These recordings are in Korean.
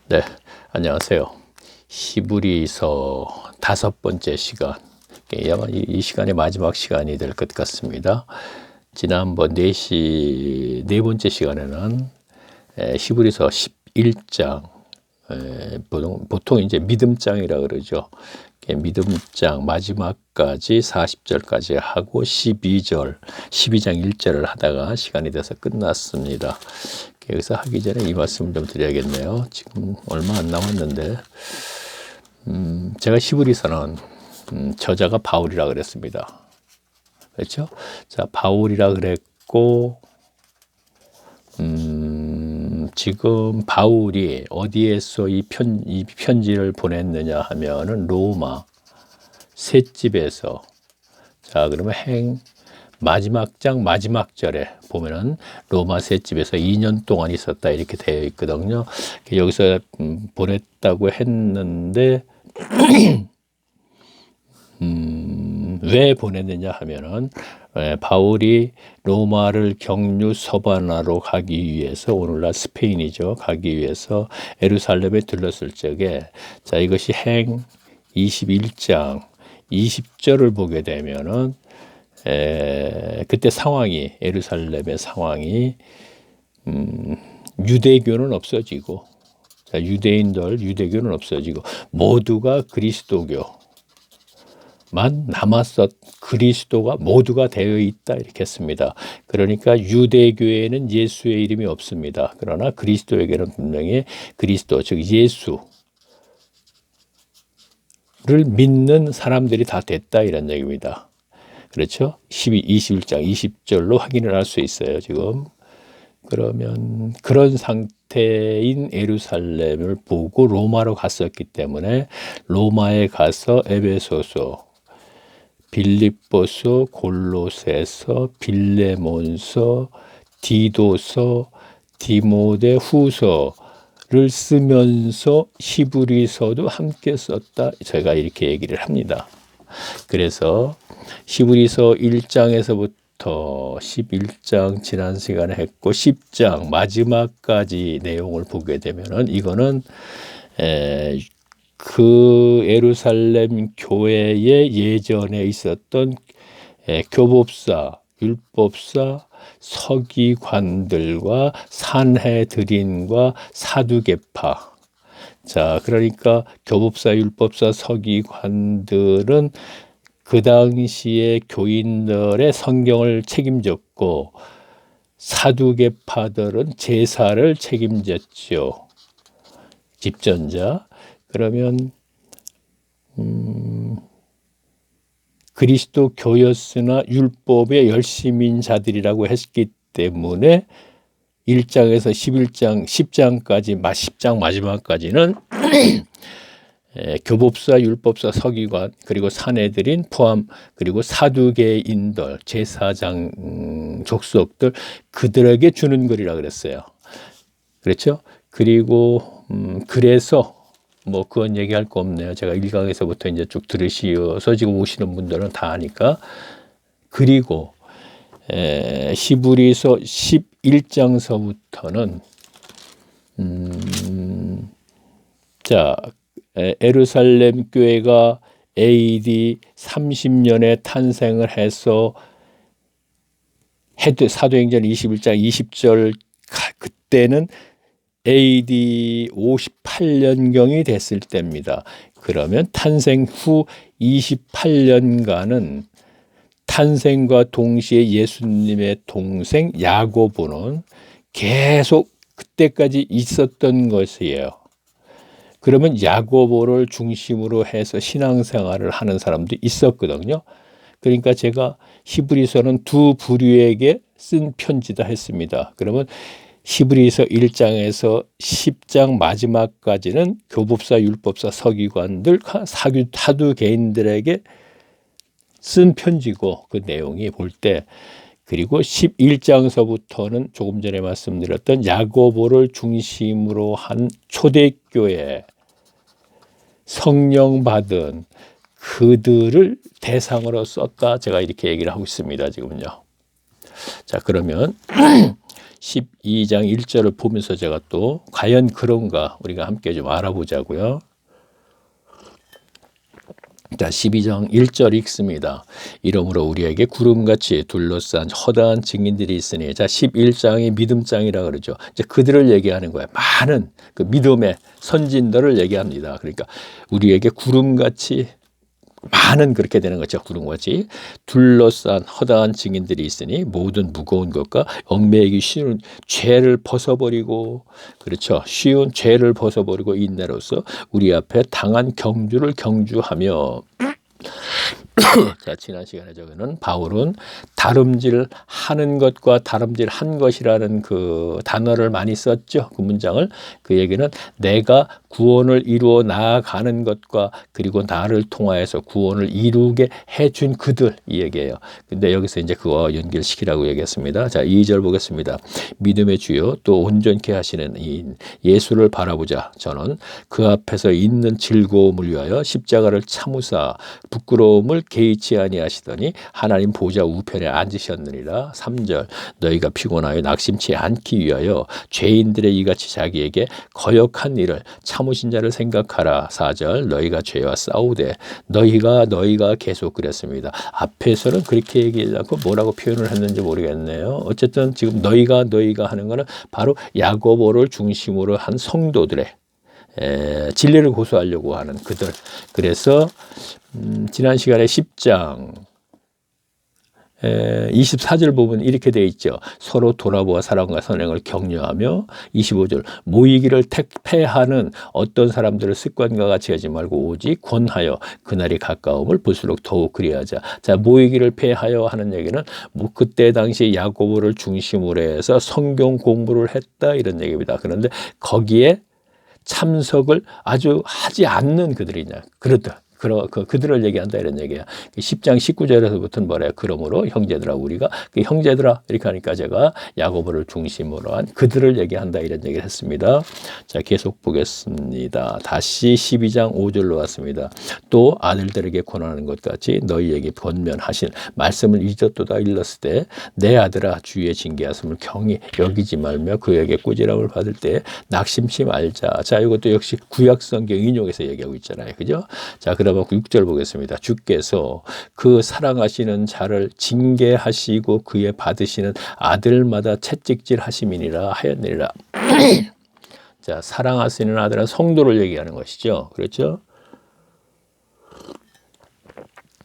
네, 안녕하세요. 히브리서 5번째 시간. 아마 이 시간이 마지막 시간이 될 것 같습니다. 지난번 네 번째 시간에는 히브리서 11장, 보통 이제 믿음장이라 그러죠. 믿음장 마지막까지 40절까지 하고 12장 1절을 하다가 시간이 돼서 끝났습니다. 여기서 하기 전에 이 말씀을 좀 드려야겠네요. 지금 얼마 안 남았는데, 제가 히브리서는 저자가 바울이라 그랬습니다. 그렇죠? 자, 바울이라 그랬고, 지금 바울이 어디에서 이 편지를 보냈느냐 하면은 로마 셋집에서, 자, 그러면 마지막 장 마지막 절에 보면은 로마 셋집에서 2년 동안 있었다 이렇게 되어 있거든요. 여기서 보냈다고 했는데 왜 보냈느냐 하면은 바울이 로마를 경유 서바나로 가기 위해서, 오늘날 스페인이죠, 가기 위해서 예루살렘에 들렀을 적에, 자, 이것이 행 21장 20절을 보게 되면은 그때 상황이, 예루살렘의 상황이 유대교는 없어지고, 자, 유대교는 없어지고 모두가 그리스도교만 남았었, 그리스도가 모두가 되어 있다 이렇게 했습니다. 그러니까 유대교에는 예수의 이름이 없습니다. 그러나 그리스도에게는 분명히 그리스도, 즉 예수를 믿는 사람들이 다 됐다 이런 얘기입니다. 그렇죠? 21장 20절로 확인을 할 수 있어요, 지금. 그러면 그런 상태인 예루살렘을 보고 로마로 갔었기 때문에 로마에 가서 에베소서, 빌립보서, 골로새서, 빌레몬서, 디도서, 디모데 후서를 쓰면서 히브리서도 함께 썼다. 제가 이렇게 얘기를 합니다. 그래서 히브리서 1장에서부터 11장 지난 시간에 했고 10장 마지막까지 내용을 보게 되면은 이거는 그 예루살렘 교회의 예전에 있었던 교법사, 율법사, 서기관들과 산헤드린과 사두개파, 자, 그러니까 교법사, 율법사, 서기관들은 그 당시에 교인들의 성경을 책임졌고, 사두개파들은 제사를 책임졌죠. 집전자. 그러면 그리스도 교였으나 율법의 열심인 자들이라고 했기 때문에 1장에서 10장까지 10장 마지막까지는 교법사, 율법사, 서기관, 그리고 산헤드린 포함, 그리고 사두개인들, 제사장 족속들, 그들에게 주는 글이라 그랬어요. 그렇죠? 그리고 그래서 뭐 그건 얘기할 거 없네요. 제가 1강에서부터 이제 쭉 들으시어서 지금 오시는 분들은 다 아니까. 그리고 히브리서 11장서부터는 자, 예루살렘 교회가 AD 30년에 탄생을 해서 사도행전 21장 20절, 그때는 AD 58년경이 됐을 때입니다. 그러면 탄생 후 28년간은 탄생과 동시에 예수님의 동생 야고보는 계속 그때까지 있었던 것이에요. 그러면 야고보를 중심으로 해서 신앙생활을 하는 사람도 있었거든요. 그러니까 제가 히브리서는 두 부류에게 쓴 편지다 했습니다. 그러면 히브리서 1장에서 10장 마지막까지는 교법사, 율법사, 서기관들, 사두개인들에게 쓴 편지고, 그 내용이 볼 때, 그리고 11장서부터는 조금 전에 말씀드렸던 야고보를 중심으로 한 초대교회, 성령 받은 그들을 대상으로 썼다, 제가 이렇게 얘기를 하고 있습니다, 지금요. 자, 그러면 12장 1절을 보면서 제가 또 과연 그런가 우리가 함께 좀 알아보자고요. 자, 12장 1절 읽습니다. 이러므로 우리에게 구름같이 둘러싼 허다한 증인들이 있으니, 자, 11장이 믿음장이라 그러죠. 이제 그들을 얘기하는 거예요. 많은 그 믿음의 선진들을 얘기합니다. 그러니까 우리에게 구름같이 많은 그렇게 되는 거죠. 구름같이 둘러싼 허다한 증인들이 있으니 모든 무거운 것과 얽매이기 쉬운 죄를 벗어버리고, 그렇죠. 쉬운 죄를 벗어버리고 인내로서 우리 앞에 당한 경주를 경주하며. 자, 지난 시간에 저기는 바울은 다름질 하는 것과 다름질 한 것이라는 그 단어를 많이 썼죠. 그 문장을. 그 얘기는 내가 구원을 이루어 나아가는 것과 그리고 나를 통하여서 구원을 이루게 해준 그들, 이 얘기예요. 근데 여기서 이제 그거 연결시키라고 얘기했습니다. 자, 2절 보겠습니다. 믿음의 주요 또 온전케 하시는 이 예수를 바라보자. 저는 그 앞에서 있는 즐거움을 위하여 십자가를 참으사 부끄러움을 개의치 아니하시더니 하나님 보좌 우편에 앉으셨느니라. 3절 너희가 피곤하여 낙심치 않기 위하여 죄인들의 이같이 자기에게 거역한 일을 참으신 자를 생각하라. 4절 너희가 죄와 싸우되 너희가 계속 그랬습니다. 앞에서는 그렇게 얘기하지 않고 뭐라고 표현을 했는지 모르겠네요. 어쨌든 지금 너희가 하는 거는 바로 야고보를 중심으로 한 성도들의 진리를 고수하려고 하는 그들. 그래서 지난 시간에 10장 24절 보면 이렇게 되어 있죠. 서로 돌아보아 사랑과 선행을 격려하며, 25절 모이기를 택패하는 어떤 사람들을 습관과 같이 하지 말고 오직 권하여 그날이 가까움을 볼수록 더욱 그리하자. 자, 모이기를 패하여 하는 얘기는 뭐 그때 당시 야고보를 중심으로 해서 성경 공부를 했다 이런 얘기입니다. 그런데 거기에 참석을 아주 하지 않는 그들이냐, 그렇다. 그들을 얘기한다 이런 얘기야. 10장 19절에서부터는 뭐래요? 그러므로 형제들아 우리가 그 형제들아 이렇게 하니까 제가 야고보를 중심으로 한 그들을 얘기한다 이런 얘기를 했습니다. 자, 계속 보겠습니다. 다시 12장 5절로 왔습니다. 또 아들들에게 권하는 것 같이 너희에게 권면하신 말씀을 잊었도다 일렀을 때 내 아들아 주의 징계하심을 경히 여기지 말며 그에게 꾸지람을 받을 때 낙심치 말자. 자, 이것도 역시 구약성경 인용해서 얘기하고 있잖아요. 그죠? 자, 그러면 6절 보겠습니다. 주께서 그 사랑하시는 자를 징계하시고 그의 받으시는 아들마다 채찍질 하심이니라 하였느니라. 자, 사랑하시는 아들은 성도를 얘기하는 것이죠. 그렇죠?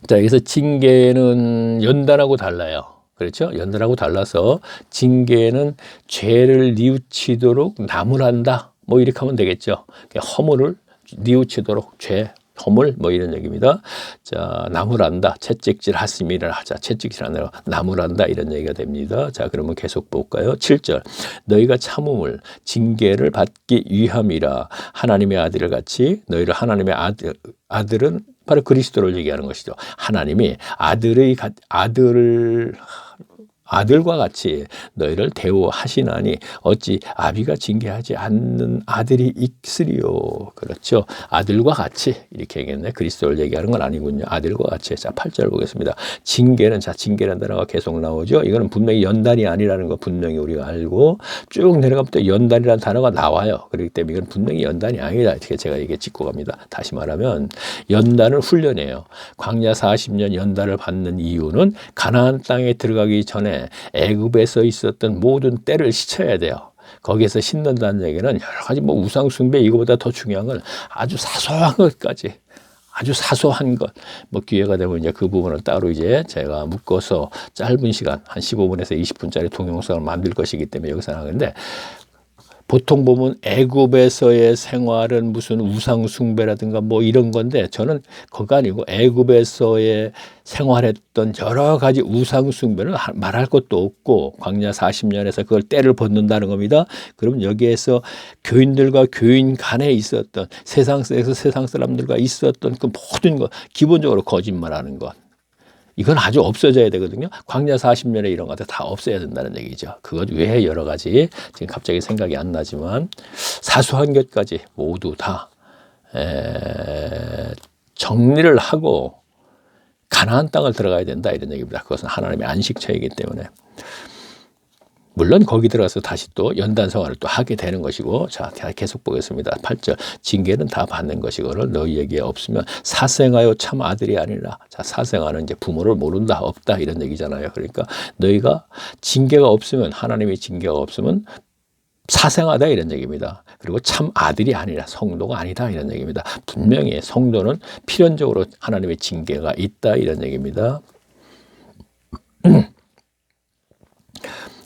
자, 여기서 징계는 연단하고 달라요. 그렇죠? 연단하고 달라서 징계는 죄를 뉘우치도록 나무란다. 뭐 이렇게 하면 되겠죠. 허물을 뉘우치도록 허물 뭐 이런 얘기입니다. 자, 나무란다. 채찍질 하심이라 하자. 채찍질 하느라 나무란다 이런 얘기가 됩니다. 자, 그러면 계속 볼까요? 7절 너희가 참음을 징계를 받기 위함이라. 하나님의 아들을 같이 너희를 하나님의 아들은 바로 그리스도를 얘기하는 것이죠. 하나님이 아들과 같이 너희를 대우하시나니 어찌 아비가 징계하지 않는 아들이 있으리요. 그렇죠. 아들과 같이 이렇게 얘기했네. 그리스도를 얘기하는 건 아니군요. 아들과 같이. 자, 8절 보겠습니다. 징계는 단어가 계속 나오죠. 이거는 분명히 연단이 아니라는 거 분명히 우리가 알고 쭉 내려가면 또 연단이라는 단어가 나와요. 그렇기 때문에 이건 분명히 연단이 아니다. 이렇게 제가 이게 짚고 갑니다. 다시 말하면 연단을 훈련해요. 광야 40년 연단을 받는 이유는 가나안 땅에 들어가기 전에 애굽에서 있었던 모든 때를 씻어야 돼요. 거기에서 씻는다는 얘기는 여러 가지 뭐 우상 숭배 이거보다 더 중요한 건 아주 사소한 것까지, 아주 사소한 것, 뭐 기회가 되면 이제 그 부분을 따로 이제 제가 묶어서 짧은 시간 한 15분에서 20분짜리 동영상을 만들 것이기 때문에 여기서 하는데, 보통 보면 애굽에서의 생활은 무슨 우상 숭배라든가 뭐 이런 건데, 저는 그거 아니고 애굽에서의 생활했던 여러 가지 우상 숭배는 말할 것도 없고 광야 40년에서 그걸 때를 벗는다는 겁니다. 그럼 여기에서 교인들과 교인 간에 있었던 세상에서 세상 사람들과 있었던 그 모든 것, 기본적으로 거짓말하는 것, 이건 아주 없어져야 되거든요. 광야 40년에 이런 것들 다 없어야 된다는 얘기죠. 그것 외에 여러 가지 지금 갑자기 생각이 안 나지만 사소한 것까지 모두 다 정리를 하고 가나안 땅을 들어가야 된다 이런 얘기입니다. 그것은 하나님의 안식처이기 때문에. 물론 거기 들어가서 다시 또 연단성화를 또 하게 되는 것이고, 자, 계속 보겠습니다. 8절. 징계는 다 받는 것이거늘 너희에게 없으면 사생하여 참 아들이 아니라. 자, 사생하는 이제 부모를 모른다, 없다 이런 얘기잖아요. 그러니까 너희가 징계가 없으면, 하나님의 징계가 없으면 사생하다 이런 얘기입니다. 그리고 참 아들이 아니라, 성도가 아니다 이런 얘기입니다. 분명히 성도는 필연적으로 하나님의 징계가 있다 이런 얘기입니다.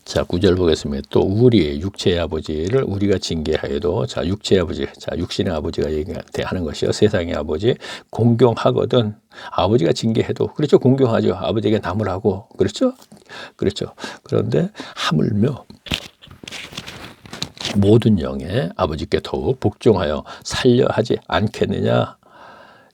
자, 9절 보겠습니다. 또 우리의 육체의 아버지를 우리가 징계하여도, 자, 육체의 아버지, 자, 육신의 아버지가 얘기하는 것이요. 세상의 아버지 공경하거든. 아버지가 징계해도, 그렇죠. 공경하죠. 아버지에게 나무라고. 그렇죠. 그렇죠. 그런데 하물며 모든 영의 아버지께 더욱 복종하여 살려 하지 않겠느냐.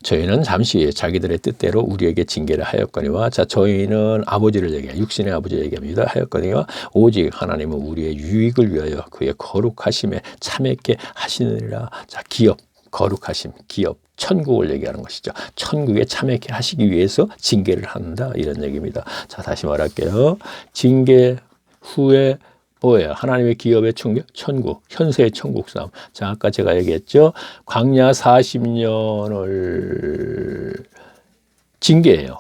저희는 잠시 자기들의 뜻대로 우리에게 징계를 하였거니와, 자, 저희는 아버지를 얘기해, 육신의 아버지를 얘기합니다. 하였거니와 오직 하나님은 우리의 유익을 위하여 그의 거룩하심에 참했게 하시느니라. 자, 기업, 거룩하심, 기업, 천국을 얘기하는 것이죠. 천국에 참했게 하시기 위해서 징계를 한다 이런 얘기입니다. 자, 다시 말할게요. 징계 후에 뭐예요? 하나님의 기업의 천국, 현세의 천국 싸움. 자, 아까 제가 얘기했죠. 광야 40년을 징계예요.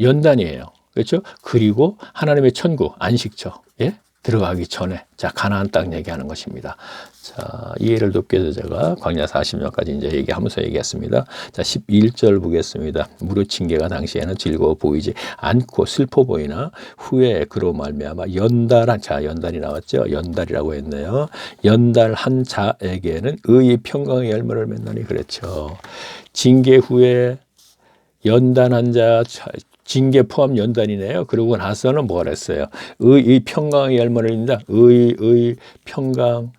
연단이에요. 그렇죠? 그리고 하나님의 천국, 안식처, 예? 들어가기 전에, 자, 가나안 땅 얘기하는 것입니다. 자, 이해를 돕기 위해서 제가 광야 40년까지 이제 얘기하면서 얘기했습니다. 자, 11절 보겠습니다. 무릇 징계가 당시에는 즐거워 보이지 않고 슬퍼 보이나 후에 그로 말미암아 연달한, 자, 연달이 나왔죠. 연달이라고 했네요. 연달한 자에게는 의의 평강의 열매를 맺나니. 그렇죠. 징계 후에 연단한 자, 징계 포함 연단이네요. 그러고 나서는 뭐가 그랬어요? 의의 평강의 열매를 맺는다. 의의 평강.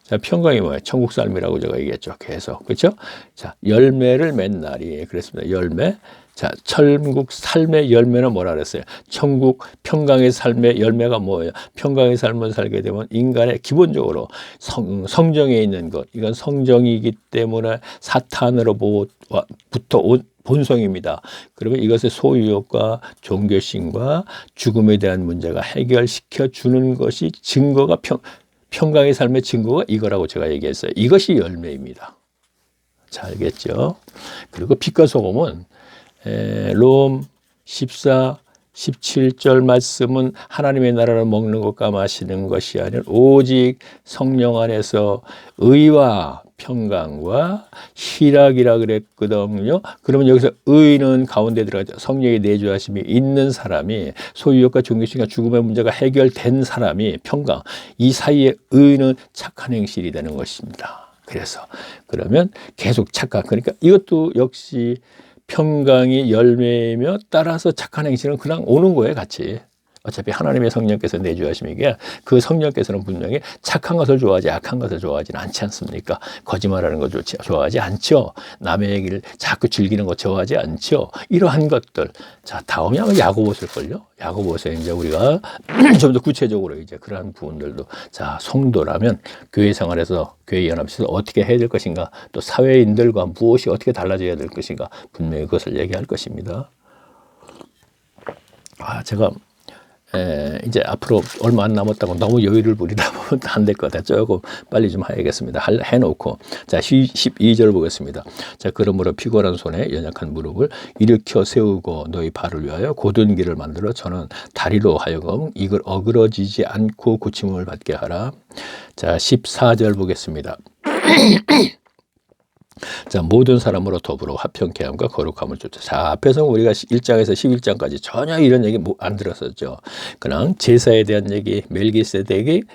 자, 평강이 뭐예요? 천국 삶이라고 제가 얘기했죠. 계속. 그렇죠? 자, 열매를 맺는 날이 그랬습니다. 열매. 자, 천국 삶의 열매는 뭐라 그랬어요? 천국 평강의 삶의 열매가 뭐예요? 평강의 삶을 살게 되면 인간의 기본적으로 성정에 있는 것, 이건 성정이기 때문에 사탄으로부터 온 본성입니다. 그러면 이것의 소유욕과 종교심과 죽음에 대한 문제가 해결시켜 주는 것이 증거가 평강의 삶의 증거가 이거라고 제가 얘기했어요. 이것이 열매입니다. 자, 알겠죠? 그리고 빛과 소금은 롬 14, 17절 말씀은 하나님의 나라를 먹는 것과 마시는 것이 아니라 오직 성령 안에서 의와 평강과 희락이라 그랬거든요. 그러면 여기서 의는 가운데 들어가죠. 성령의 내주하심이 있는 사람이, 소유욕과 종교심과 죽음의 문제가 해결된 사람이 평강, 이 사이에 의는 착한 행실이 되는 것입니다. 그래서 그러면 계속 착각, 그러니까 이것도 역시 평강이 열매이며 따라서 착한 행실은 그냥 오는 거예요, 같이. 어차피 하나님의 성령께서 내주하심이기에 그 성령께서는 분명히 착한 것을 좋아하지 악한 것을 좋아하지는 않지 않습니까? 거짓말하는 것 좋아하지 않죠. 남의 얘기를 자꾸 즐기는 것 좋아하지 않죠. 이러한 것들. 자, 다음에 아마 야고보서일걸요. 야고보서에 이제 우리가 좀 더 구체적으로 이제 그러한 부분들도, 자, 성도라면 교회 생활에서, 교회 연합에서 어떻게 해야 될 것인가, 또 사회인들과 무엇이 어떻게 달라져야 될 것인가, 분명히 그것을 얘기할 것입니다. 제가 이제 앞으로 얼마 안 남았다고 너무 여유를 부리다 보면 안 될 것 같아요. 조금 빨리 좀 해야겠습니다. 해놓고. 자, 12절 보겠습니다. 자, 그러므로 피곤한 손에 연약한 무릎을 일으켜 세우고 너희 발을 위하여 곧은 길을 만들어 저는 다리로 하여금 이걸 어그러지지 않고 고침을 받게 하라. 자, 14절 보겠습니다. 자, 모든 사람으로 더불어 화평케 함과 거룩함을 쫓아. 자, 앞에서 우리가 1장에서 11장까지 전혀 이런 얘기 안 들었었죠. 그냥 제사에 대한 얘기, 멜기세덱의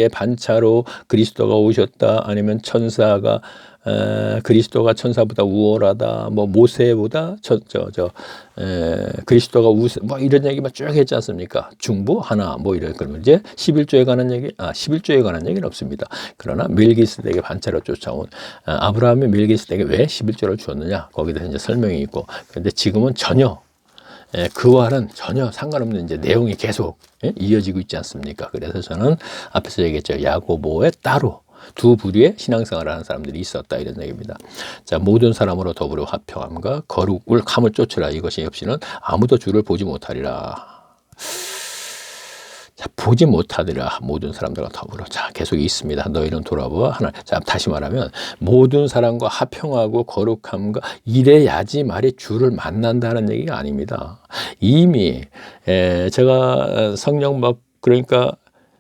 반차로 그리스도가 오셨다, 아니면 천사가 그리스도가 천사보다 우월하다, 뭐 모세보다 그리스도가 뭐 이런 얘기만 쭉 했지 않습니까? 중보 하나 뭐 이런. 그러면 이제 11조에 관한 얘기, 11조에 관한 얘기는 없습니다. 그러나 멜기세덱의 반차로 쫓아온 아브라함의 멜기세덱에 왜 11조를 주었느냐, 거기에 대해서 이제 설명이 있고. 그런데 지금은 전혀 그와는 전혀 상관없는 이제 내용이 계속 이어지고 있지 않습니까? 그래서 저는 앞에서 얘기했죠. 야고보에 따로 두 부류의 신앙생활을 하는 사람들이 있었다, 이런 얘기입니다. 자, 모든 사람으로 더불어 화평함과 거룩을 함을 쫓으라. 이것이 없이는 아무도 주를 보지 못하리라. 자, 보지 못하더라 모든 사람들과 더불어. 자, 계속 있습니다. 너희는 돌아보아 하나. 자, 다시 말하면 모든 사람과 화평하고 거룩함과 이래야지 말이 주를 만난다는 얘기가 아닙니다. 이미 제가 그러니까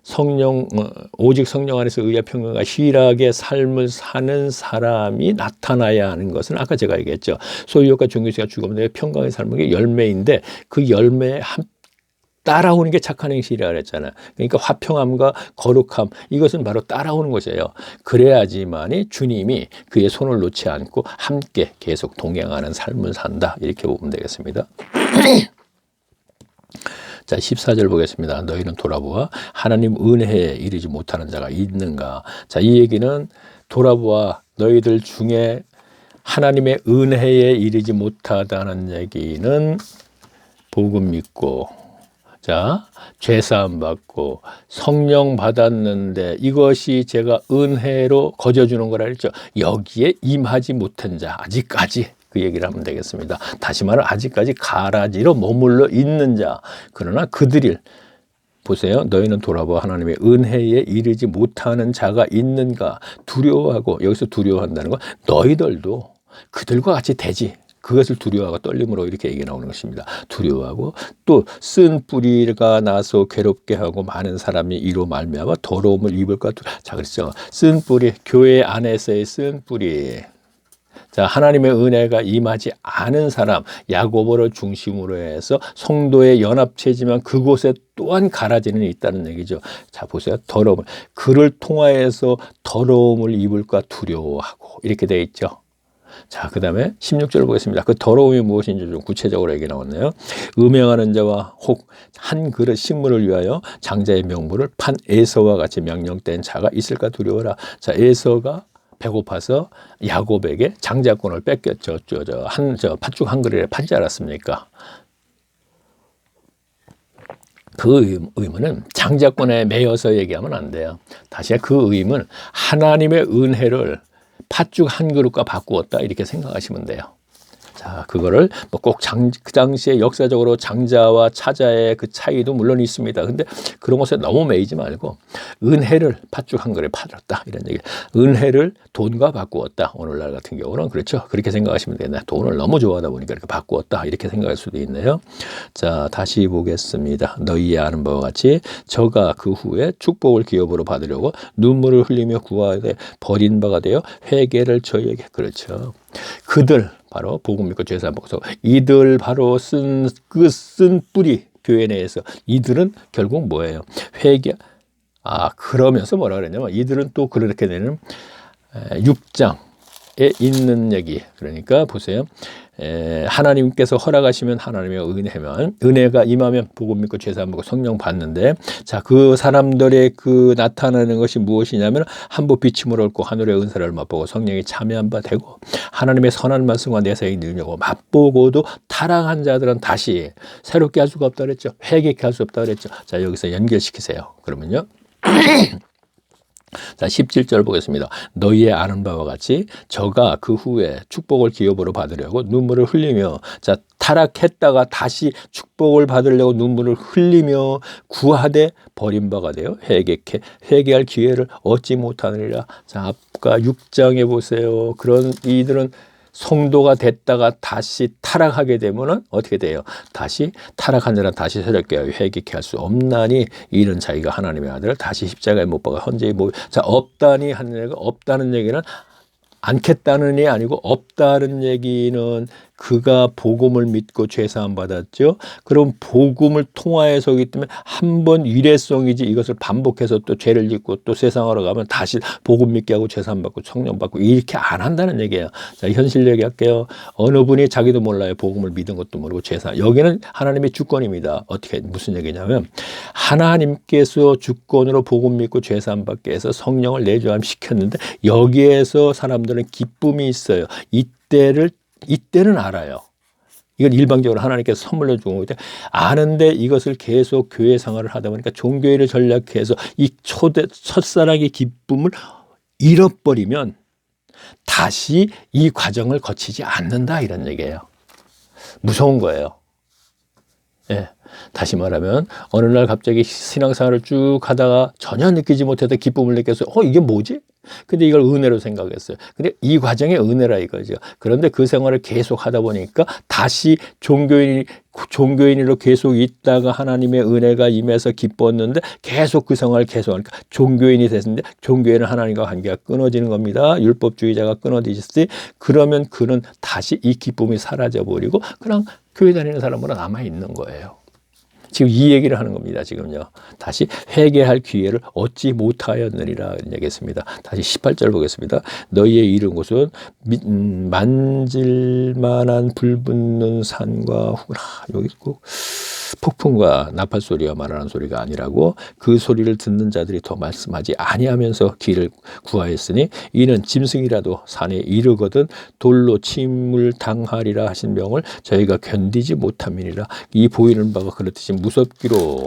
성령, 오직 성령 안에서 의와 평강과 희락의 삶을 사는 사람이 나타나야 하는 것은 아까 제가 얘기했죠. 소유욕과 종교시가 죽으면 평강의 삶은 열매인데 그 열매에 따라오는 게 착한 행실이라 그랬잖아요. 그러니까 화평함과 거룩함, 이것은 바로 따라오는 것이에요. 그래야지만이 주님이 그의 손을 놓지 않고 함께 계속 동행하는 삶을 산다. 이렇게 보면 되겠습니다. 자, 14절 보겠습니다. 너희는 돌아보아 하나님 은혜에 이르지 못하는 자가 있는가. 자, 이 얘기는 돌아보아 너희들 중에 하나님의 은혜에 이르지 못하다는 얘기는 복음 믿고, 자, 죄사함 받고 성령 받았는데 이것이 제가 은혜로 거저주는 거라 했죠. 여기에 임하지 못한 자, 아직까지 그 얘기를 하면 되겠습니다. 다시 말해 아직까지 가라지로 머물러 있는 자. 그러나 그들이 보세요. 너희는 돌아보아 하나님의 은혜에 이르지 못하는 자가 있는가. 두려워하고, 여기서 두려워한다는 건 너희들도 그들과 같이 되지. 그것을 두려워하고 떨림으로 이렇게 얘기 나오는 것입니다. 두려워하고 또 쓴 뿌리가 나서 괴롭게 하고 많은 사람이 이로 말미암아 더러움을 입을까. 자, 그렇죠. 쓴 뿌리, 교회 안에서의 쓴 뿌리. 자, 하나님의 은혜가 임하지 않은 사람, 야고보를 중심으로 해서 성도의 연합체지만 그곳에 또한 가라지는 있다는 얘기죠. 자, 보세요. 더러움을, 그를 통하여서 더러움을 입을까 두려워하고 이렇게 되어 있죠. 자, 그 다음에 16절 보겠습니다. 그 더러움이 무엇인지 좀 구체적으로 얘기 나왔네요. 음행하는 자와 혹 한 그릇 식물을 위하여 장자의 명물을 판 에서와 같이 명령된 자가 있을까 두려워라. 자, 에서가 배고파서 야곱에게 장자권을 뺏겼죠. 팥죽 한 그릇에 판지 않았습니까? 그 의문은 장자권에 매여서 얘기하면 안 돼요. 다시 그 의문, 하나님의 은혜를 팥죽 한 그릇과 바꾸었다 이렇게 생각하시면 돼요. 자, 그거를 꼭 그 당시에 역사적으로 장자와 차자의 그 차이도 물론 있습니다. 근데 그런 것에 너무 매이지 말고 은혜를 팥죽 한 그릇에 팔았다 이런 얘기. 은혜를 돈과 바꾸었다. 오늘날 같은 경우는 그렇죠. 그렇게 생각하시면 되겠네. 돈을 너무 좋아하다 보니까 이렇게 바꾸었다 이렇게 생각할 수도 있네요. 자, 다시 보겠습니다. 너희의 아는 바와 같이 저가 그 후에 축복을 기업으로 받으려고 눈물을 흘리며 구하되 버린 바가 되어 회개를 저희에게. 그렇죠. 그들 바로 복음 믿고 죄사함 받고서 이들 바로 쓴 뿌리, 교회 내에서 이들은 결국 뭐예요? 회개. 그러면서 뭐라 그랬냐면 이들은 또 그렇게 되는 6장에 있는 얘기. 그러니까 보세요. 하나님께서 허락하시면 하나님의 은혜가 임하면 복음 믿고 죄사함 받고 성령 받는데, 자, 그 사람들의 그 나타나는 것이 무엇이냐면 한부 비침을 얻고 하늘의 은사를 맛보고 성령이 참여한 바 되고 하나님의 선한 말씀과 내사에 능력을 맛보고도 타락한 자들은 다시 새롭게 할 수가 없다 그랬죠. 회개케 할 수 없다 그랬죠. 자, 여기서 연결시키세요. 그러면요. 자, 17절 보겠습니다. 너희의 아는 바와 같이 저가 그 후에 축복을 기업으로 받으려고 눈물을 흘리며, 자, 타락했다가 다시 축복을 받으려고 눈물을 흘리며 구하되 버린 바가 되어 회개할 기회를 얻지 못하느니라. 자, 아까 6장에 보세요. 그런 이들은 성도가 됐다가 다시 타락하게 되면은 어떻게 돼요? 다시 타락한 자는 다시 새롭게 회개케 할 수 없나니 이런 자기가 하나님의 아들을 다시 십자가에 못 박아 헌재히 자, 없다니 하는 얘기가, 없다는 얘기는 않겠다는 게 아니고 없다는 얘기는 그가 복음을 믿고 죄사함 받았죠. 그럼 복음을 통하여서기 때문에 한 번 일회성이지 이것을 반복해서 또 죄를 짓고 또 세상으로 가면 다시 복음 믿게 하고 죄사함 받고 성령 받고 이렇게 안 한다는 얘기예요. 자, 현실 얘기할게요. 어느 분이 자기도 몰라요. 복음을 믿은 것도 모르고 죄사. 여기는 하나님의 주권입니다. 어떻게 무슨 얘기냐면 하나님께서 주권으로 복음 믿고 죄사함 받게 해서 성령을 내주함 시켰는데 여기에서 사람들은 기쁨이 있어요. 이때는 알아요. 이건 일방적으로 하나님께서 선물로 주는 거죠. 아는데 이것을 계속 교회 생활을 하다 보니까 종교회를 전략해서 이 첫사랑의 기쁨을 잃어버리면 다시 이 과정을 거치지 않는다 이런 얘기예요. 무서운 거예요. 예. 다시 말하면 어느 날 갑자기 신앙생활을 쭉 하다가 전혀 느끼지 못했던 기쁨을 느껴서 이게 뭐지? 근데 이걸 은혜로 생각했어요. 근데 이 과정이 은혜라 이거죠. 그런데 그 생활을 계속 하다 보니까 다시 종교인으로 계속 있다가 하나님의 은혜가 임해서 기뻤는데 계속 그 생활을 계속하니까 종교인이 됐는데 종교인은 하나님과 관계가 끊어지는 겁니다. 율법주의자가 끊어지듯이. 그러면 그는 다시 이 기쁨이 사라져 버리고 그냥 교회 다니는 사람으로 남아 있는 거예요. 지금 이 얘기를 하는 겁니다. 지금요. 다시 회개할 기회를 얻지 못하였느니라 얘기했습니다. 다시 18절 보겠습니다. 너희의 이른 곳은 만질만한 불붙는 산과 후라. 여기 꼭 폭풍과 나팔 소리와 말하는 소리가 아니라고 그 소리를 듣는 자들이 더 말씀하지 아니하면서 길을 구하였으니 이는 짐승이라도 산에 이르거든 돌로 침을 당하리라 하신 명을 저희가 견디지 못함이니라. 이 보이는 바가 그렇듯이 무섭기로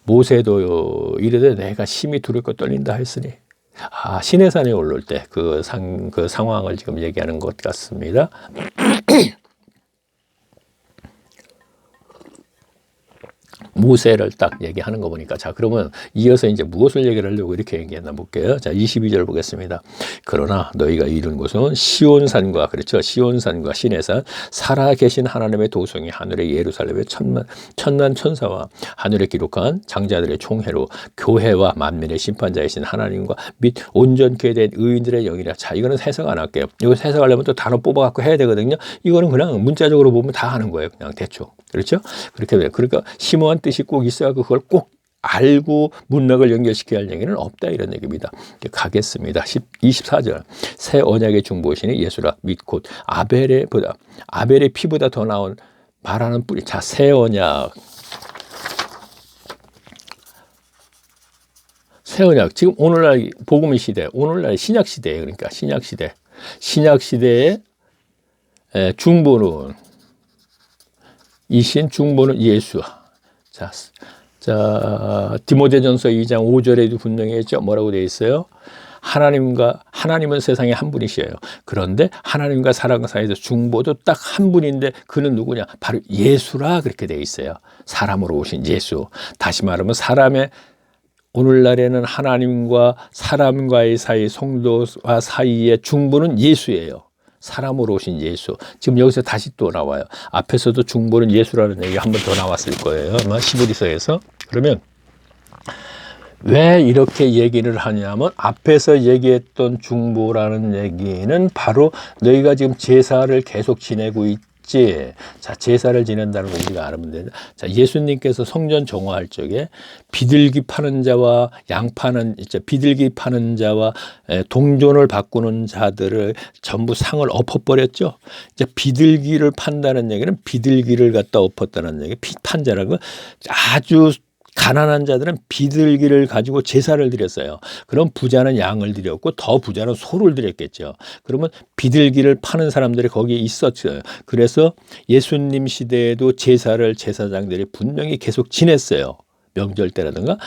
모세도 이르되 내가 심히 두렵고 떨린다 했으니 시내산에 오를 때 그 상황을 지금 얘기하는 것 같습니다. 모세를 딱 얘기하는 거 보니까 자 그러면 이어서 이제 무엇을 얘기를 하려고 이렇게 얘기했나 볼게요. 자 22절 보겠습니다. 그러나 너희가 이른 곳은 시온산과 그렇죠. 시온산과 시내산 살아계신 하나님의 도성이 하늘의 예루살렘의 천만 천사와 하늘에 기록한 장자들의 총회로 교회와 만민의 심판자이신 하나님과 및 온전케 된 의인들의 영이라. 자 이거는 해석 안 할게요. 이거 해석하려면 또 단어 뽑아갖고 해야 되거든요. 이거는 그냥 문자적으로 보면 다 하는 거예요. 그냥 대충. 그렇죠? 그렇게 돼요. 그러니까 심오한 뜻이 꼭 있어야 그걸 꼭 알고 문맥을 연결시켜야 할 얘기는 없다 이런 얘기입니다. 가겠습니다. 24절 새 언약의 중보이시니 예수라 및 곧 아벨의 피보다 더 나은 말하는 뿌리. 자, 새 언약. 새 언약. 지금 오늘날 복음의 시대, 오늘날 신약 시대에 그러니까 신약 시대의 중보는 이신 중보는 예수. 자, 디모데전서 2장 5절에도 분명히 했죠. 뭐라고 되어 있어요? 하나님은 세상에 한 분이시에요. 그런데 하나님과 사람 사이에서 중보도 딱 한 분인데 그는 누구냐? 바로 예수라 그렇게 되어 있어요. 사람으로 오신 예수. 다시 말하면 오늘날에는 하나님과 사람과의 사이, 성도와 사이의 중보는 예수예요. 사람으로 오신 예수. 지금 여기서 다시 또 나와요. 앞에서도 중보는 예수라는 얘기가 한 번 더 나왔을 거예요. 아마 시브리서에서. 그러면 왜 이렇게 얘기를 하냐면 앞에서 얘기했던 중보라는 얘기는 바로 너희가 지금 제사를 계속 지내고 있지. 자, 제사를 지낸다는 거 우리가 알면 된다. 자, 예수님께서 성전 정화할 적에 비둘기 파는 자와 비둘기 파는 자와 동전을 바꾸는 자들을 전부 상을 엎어버렸죠. 이제 비둘기를 판다는 얘기는 비둘기를 갖다 엎었다는 얘기. 판자라고 아주 가난한 자들은 비둘기를 가지고 제사를 드렸어요. 그럼 부자는 양을 드렸고 더 부자는 소를 드렸겠죠. 그러면 비둘기를 파는 사람들이 거기에 있었어요. 그래서 예수님 시대에도 제사를 제사장들이 분명히 계속 지냈어요. 명절 때라든가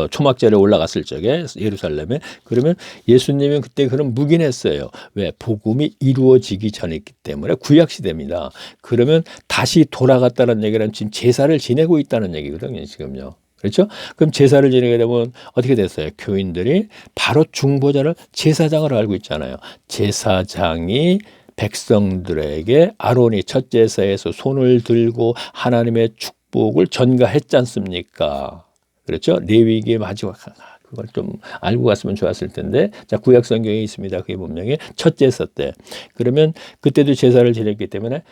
초막절에 올라갔을 적에 예루살렘에. 그러면 예수님은 그때 그런 묵인했어요. 왜? 복음이 이루어지기 전이기 때문에 구약시대입니다. 그러면 다시 돌아갔다는 얘기는 지금 제사를 지내고 있다는 얘기거든요. 지금요. 그렇죠? 그럼 제사를 지내게 되면 어떻게 됐어요? 교인들이 바로 중보자를 제사장을 알고 있잖아요. 제사장이 백성들에게 아론이 첫 제사에서 손을 들고 하나님의 축복을 전가했지 않습니까? 그렇죠? 레위기의 마지막 그걸 좀 알고 갔으면 좋았을 텐데. 자, 구약 성경에 있습니다. 그게 분명히 첫 제사 때. 그러면 그때도 제사를 지냈기 때문에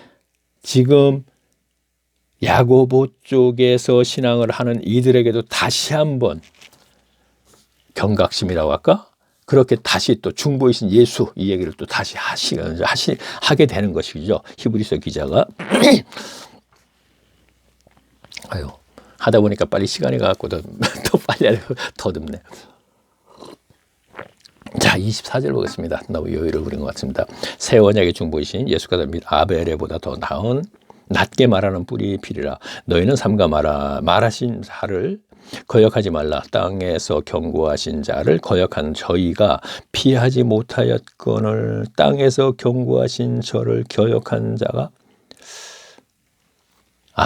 지금 야고보 쪽에서 신앙을 하는 이들에게도 다시 한번 경각심이라고 할까? 그렇게 다시 또 중보이신 예수 이 얘기를 또 다시 하게 되는 것이죠. 히브리서 기자가. 아유, 하다 보니까 빨리 시간이 가갖고 더 빨리 하려고 더듬네. 자, 24절 보겠습니다. 너무 여유를 부린 것 같습니다. 새 언약의 중보이신 예수가 및 아벨에보다 더 나은 낮게 말하는 뿌리 피리라. 너희는 삼가 말하신 자를 거역하지 말라. 땅에서 경고하신 자를 거역한 저희가 피하지 못하였거늘 땅에서 경고하신 저를 거역한 자가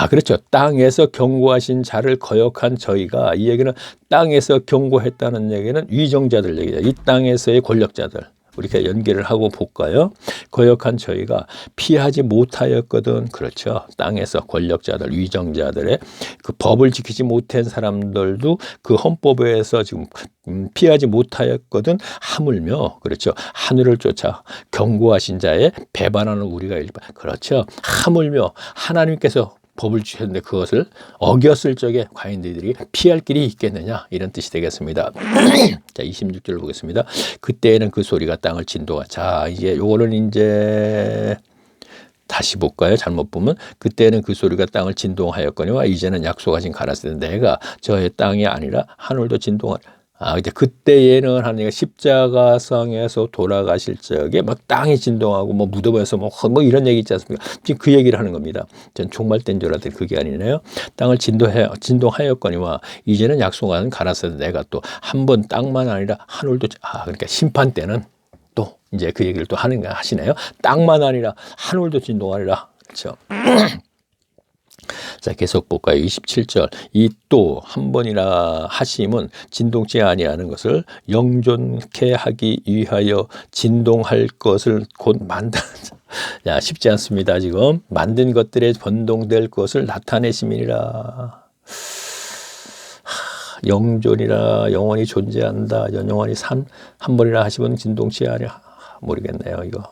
그렇죠. 땅에서 경고하신 자를 거역한 저희가, 이 얘기는 땅에서 경고했다는 얘기는 위정자들 얘기죠. 이 땅에서의 권력자들. 우리가 연계를 하고 볼까요? 거역한 저희가 피하지 못하였거든. 그렇죠. 땅에서 권력자들, 위정자들의 그 법을 지키지 못한 사람들도 그 헌법에서 지금 피하지 못하였거든. 하물며, 그렇죠. 하늘을 쫓아 경고하신 자의 배반하는 우리가 그렇죠. 하물며 하나님께서 법을 주셨는데 그것을 어겼을 적에 과연 너희들이 피할 길이 있겠느냐, 이런 뜻이 되겠습니다. 자, 26절 보겠습니다. 그때에는 그 소리가 땅을 진동하. 자, 이제 요거는 이제 다시 볼까요? 잘못 보면 그때는 그 소리가 땅을 진동하였거니와 이제는 약속하신 가라사대 내가 저의 땅이 아니라 하늘도 진동할. 이제 그때에는 하나님가 십자가상에서 돌아가실 적에 막 땅이 진동하고 뭐 무덤에서 뭐 이런 얘기 있지 않습니까? 지금 그 얘기를 하는 겁니다. 전 종말된 줄 알았더니 그게 아니네요. 땅을 진동하였거니와 이제는 약속하는 가라사대 내가 또 한 번 땅만 아니라 하늘도 그러니까 심판 때는 또 이제 그 얘기를 또 하시네요. 땅만 아니라 하늘도 진동하리라. 그렇죠. 자, 계속 볼까요? 27절. 이 또 한 번이나 하심은 진동치 아니하는 것을 영존케 하기 위하여 진동할 것을 곧 만다. 야, 쉽지 않습니다. 지금 만든 것들에 변동될 것을 나타내심이니라. 영존이라 영원히 존재한다. 영원히 한 번이나 하심은 진동치 아니하. 모르겠네요. 이거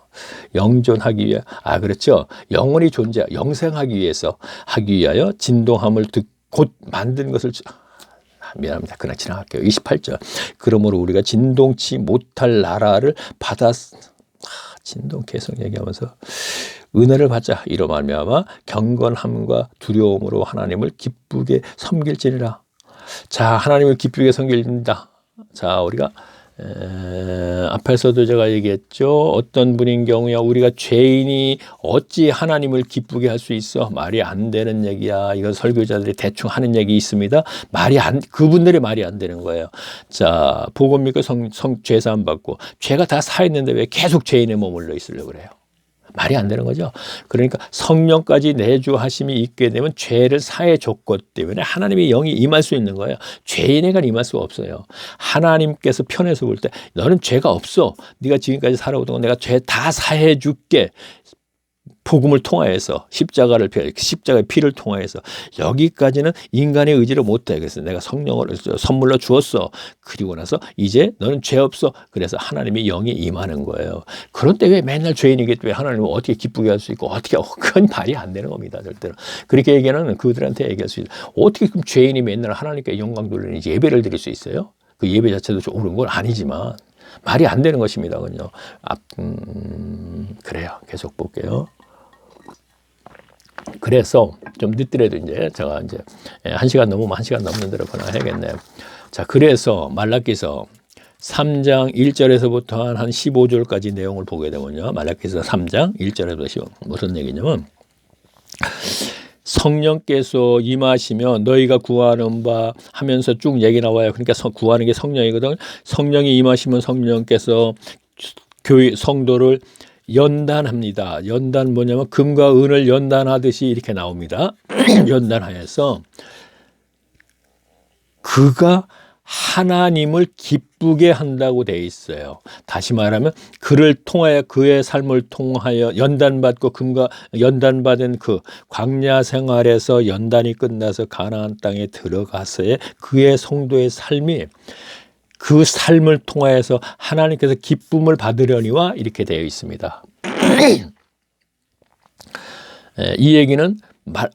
영존하기 위해 그렇죠. 영원히 존재, 영생하기 위해서 하기 위하여 진동함을 곧 만든 것을 미안합니다. 그냥 지나갈게요. 28절. 그러므로 우리가 진동치 못할 나라를 진동 계속 얘기하면서 은혜를 받자. 이로 말미암아 경건함과 두려움으로 하나님을 기쁘게 섬길지니라. 자, 하나님을 기쁘게 섬길다. 자, 우리가 앞에서도 제가 얘기했죠. 어떤 분인 경우야 우리가 죄인이 어찌 하나님을 기쁘게 할 수 있어? 말이 안 되는 얘기야. 이건 설교자들이 대충 하는 얘기 있습니다. 그분들의 말이 안 되는 거예요. 자, 복음 믿고 죄 사함 받고 죄가 다 사했는데 왜 계속 죄인에 머물러 있으려고 그래요? 말이 안 되는 거죠. 그러니까 성령까지 내주하심이 있게 되면 죄를 사해 줬기 때문에 하나님의 영이 임할 수 있는 거예요. 죄인에게 임할 수가 없어요. 하나님께서 편에서 볼 때 너는 죄가 없어. 네가 지금까지 살아오던 건 내가 죄 다 사해 줄게. 복음을 통하여서 십자가의 피를 통하여서 여기까지는 인간의 의지로 못해. 그래서 내가 성령을 선물로 주었어. 그리고 나서 이제 너는 죄 없어. 그래서 하나님의 영이 임하는 거예요. 그런데 왜 맨날 죄인이기 때문에 하나님을 어떻게 기쁘게 할 수 있고 그건 말이 안 되는 겁니다. 절대로. 그렇게 얘기하는 그들한테 얘기할 수 있어요. 어떻게 그럼 죄인이 맨날 하나님께 영광 돌리는 예배를 드릴 수 있어요? 그 예배 자체도 옳은 건 아니지만 말이 안 되는 것입니다. 그요. 그래요. 계속 볼게요. 그래서 좀 늦더라도 이제 제가 이제 1시간 넘으면 1시간 넘는 대로 그냥 해야겠네요. 자, 그래서 말라기서 3장 1절에서부터 한 15절까지 내용을 보게 되면요. 말라기서 3장 1절에서 15절. 무슨 얘기냐면 성령께서 임하시면 너희가 구하는 바 하면서 쭉 얘기 나와요. 그러니까 구하는 게 성령이거든. 성령이 임하시면 성령께서 교회 성도를 연단합니다. 연단 뭐냐면 금과 은을 연단하듯이 이렇게 나옵니다. 연단하여서 그가 하나님을 기쁘게 한다고 돼 있어요. 다시 말하면 그를 통하여 그의 삶을 통하여 연단받고 연단받은 그 광야 생활에서 연단이 끝나서 가나안 땅에 들어가서의 그의 성도의 삶이 그 삶을 통하여서 하나님께서 기쁨을 받으려니와 이렇게 되어 있습니다. 이 얘기는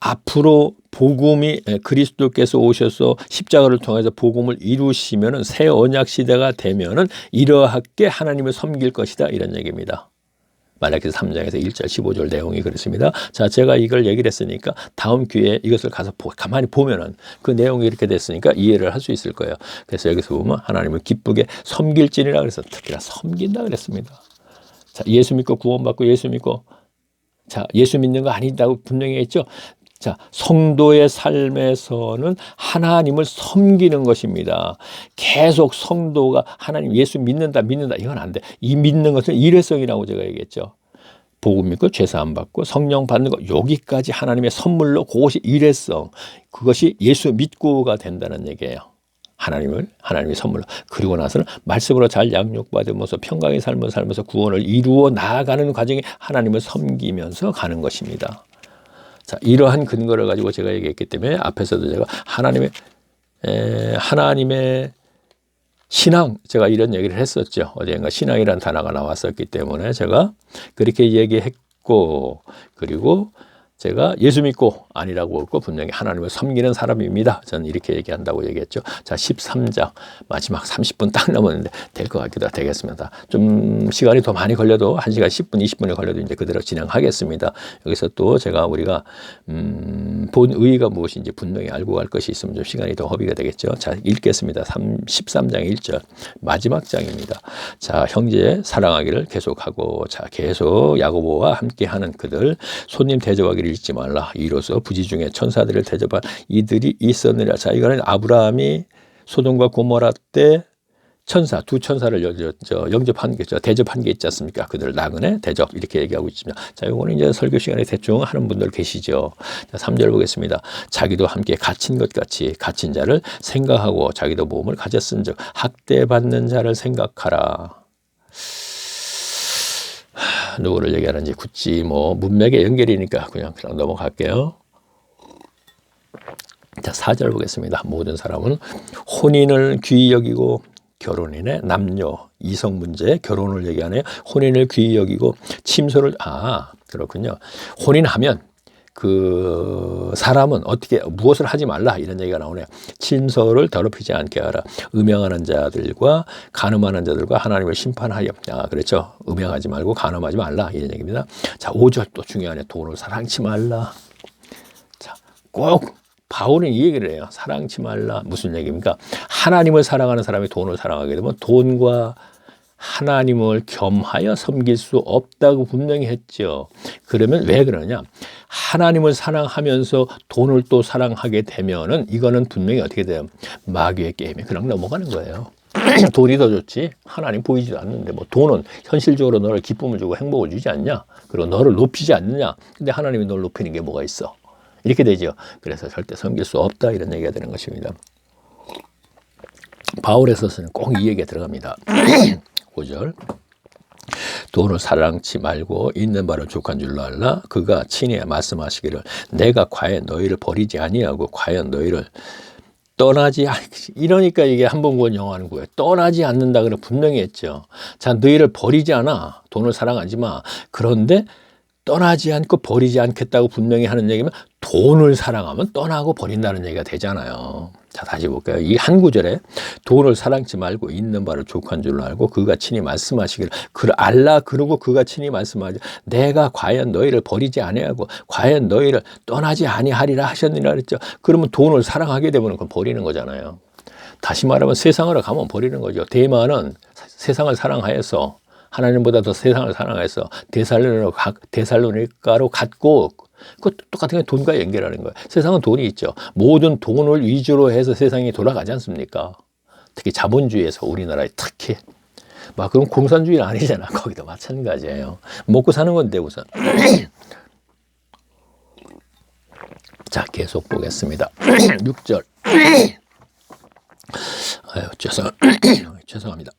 앞으로 복음이 그리스도께서 오셔서 십자가를 통해서 복음을 이루시면은 새 언약 시대가 되면은 이러하게 하나님을 섬길 것이다 이런 얘기입니다. 말라기서 3장에서 1절 15절 내용이 그렇습니다. 자, 제가 이걸 얘기를 했으니까 다음 기회에 이것을 가서 가만히 보면은 그 내용이 이렇게 됐으니까 이해를 할 수 있을 거예요. 그래서 여기서 보면 하나님을 기쁘게 섬길지니라 그래서 특히나 섬긴다 그랬습니다. 자, 예수 믿고 구원받고 예수 믿고 자, 예수 믿는 거 아니다고 분명히 했죠. 자, 성도의 삶에서는 하나님을 섬기는 것입니다. 계속 성도가 하나님 예수 믿는다 이건 안 돼. 이 믿는 것은 일회성이라고 제가 얘기했죠. 복음 믿고 죄사함 받고 성령 받는 거, 여기까지 하나님의 선물로, 그것이 일회성, 그것이 예수 믿고가 된다는 얘기예요. 하나님의 선물로. 그리고 나서는 말씀으로 잘 양육받으면서 평강의 삶을 살면서 구원을 이루어 나아가는 과정에 하나님을 섬기면서 가는 것입니다. 자, 이러한 근거를 가지고 제가 얘기했기 때문에 앞에서도 제가 하나님의 신앙, 제가 이런 얘기를 했었죠. 어디인가 신앙이라는 단어가 나왔었기 때문에 제가 그렇게 얘기했고, 그리고 제가 예수 믿고 아니라고 했고 분명히 하나님을 섬기는 사람입니다. 저는 이렇게 얘기한다고 얘기했죠. 자, 13장 마지막 30분 딱 남았는데 될 것 같기도 되겠습니다. 좀 시간이 더 많이 걸려도 1시간 10분, 20분이 걸려도 이제 그대로 진행하겠습니다. 여기서 또 우리가 본 의의가 무엇인지 분명히 알고 갈 것이 있으면 좀 시간이 더 허비가 되겠죠. 자, 읽겠습니다. 13장 1절 마지막 장입니다. 자, 형제 사랑하기를 계속하고, 자, 계속 야고보와 함께하는 그들, 손님 대접하기를 잊지 말라. 이로써 부지 중에 천사들을 대접한 이들이 있었느니라. 자, 이거는 아브라함이 소돔과 고모라 때 두 천사를 영접한 게, 대접한 게 있지 않습니까? 그들 나그네 대접, 이렇게 얘기하고 있습니다. 자, 이거는 이제 설교 시간에 대충 하는 분들 계시죠. 자, 3절 보겠습니다. 자기도 함께 갇힌 것 같이 갇힌 자를 생각하고 자기도 모험을 가졌은즉 학대받는 자를 생각하라. 누구를 얘기하는지 굳이 문맥의 연결이니까 그냥 넘어갈게요. 자, 4절 보겠습니다. 모든 사람은 혼인을 귀히 여기고, 결혼인의 남녀 이성 문제, 결혼을 얘기하네요. 혼인을 귀히 여기고 침소를, 그렇군요. 혼인하면 그 사람은 무엇을 하지 말라, 이런 얘기가 나오네요. 침소를 더럽히지 않게 하라. 음행하는 자들과 간음하는 자들과 하나님을 심판하여. 그렇죠. 음행하지 말고 간음하지 말라, 이런 얘기입니다. 자, 5절 또 중요하네. 돈을 사랑치 말라. 자, 꼭 바울은 이 얘기를 해요. 사랑치 말라. 무슨 얘기입니까? 하나님을 사랑하는 사람이 돈을 사랑하게 되면 돈과 하나님을 겸하여 섬길 수 없다고 분명히 했죠. 그러면 왜 그러냐? 하나님을 사랑하면서 돈을 또 사랑하게 되면은 이거는 분명히 어떻게 돼요? 마귀의 게임에 그냥 넘어가는 거예요. 돈이 더 좋지 하나님 보이지도 않는데 돈은 현실적으로 너를 기쁨을 주고 행복을 주지 않냐? 그리고 너를 높이지 않느냐? 근데 하나님이 너를 높이는 게 뭐가 있어? 이렇게 되죠. 그래서 절대 섬길 수 없다, 이런 얘기가 되는 것입니다. 바울에서는 꼭 이 얘기가 들어갑니다. 5절 돈을 사랑치 말고 있는 바를 족한 줄로 알라. 그가 친히 말씀하시기를 내가 과연 너희를 버리지 아니하고 과연 너희를 떠나지, 이러니까 이게 한번 구원 영어하는 거예요. 떠나지 않는다 그래 분명히 했죠. 자, 너희를 버리지 않아. 돈을 사랑하지 마. 그런데 떠나지 않고 버리지 않겠다고 분명히 하는 얘기면 돈을 사랑하면 떠나고 버린다는 얘기가 되잖아요. 자, 다시 볼까요? 이 한 구절에 돈을 사랑치 말고 있는 바를 족한 줄로 알고 그가 친히 말씀하시기를 알라. 그러고 그가 친히 말씀하지 내가 과연 너희를 버리지 아니하고 과연 너희를 떠나지 아니하리라 하셨느니라 그랬죠. 그러면 돈을 사랑하게 되면 그건 버리는 거잖아요. 다시 말하면 세상으로 가면 버리는 거죠. 대만은 세상을 사랑하여서 하나님보다 더 세상을 사랑해서 데살로니가로 갔고, 그것도 똑같은 게 돈과 연결하는 거예요. 세상은 돈이 있죠. 모든 돈을 위주로 해서 세상이 돌아가지 않습니까? 특히 자본주의에서 우리나라에 특히 그럼 공산주의는 아니잖아. 거기도 마찬가지예요. 먹고 사는 건데 우선. 자, 계속 보겠습니다. 6절. 죄송합니다.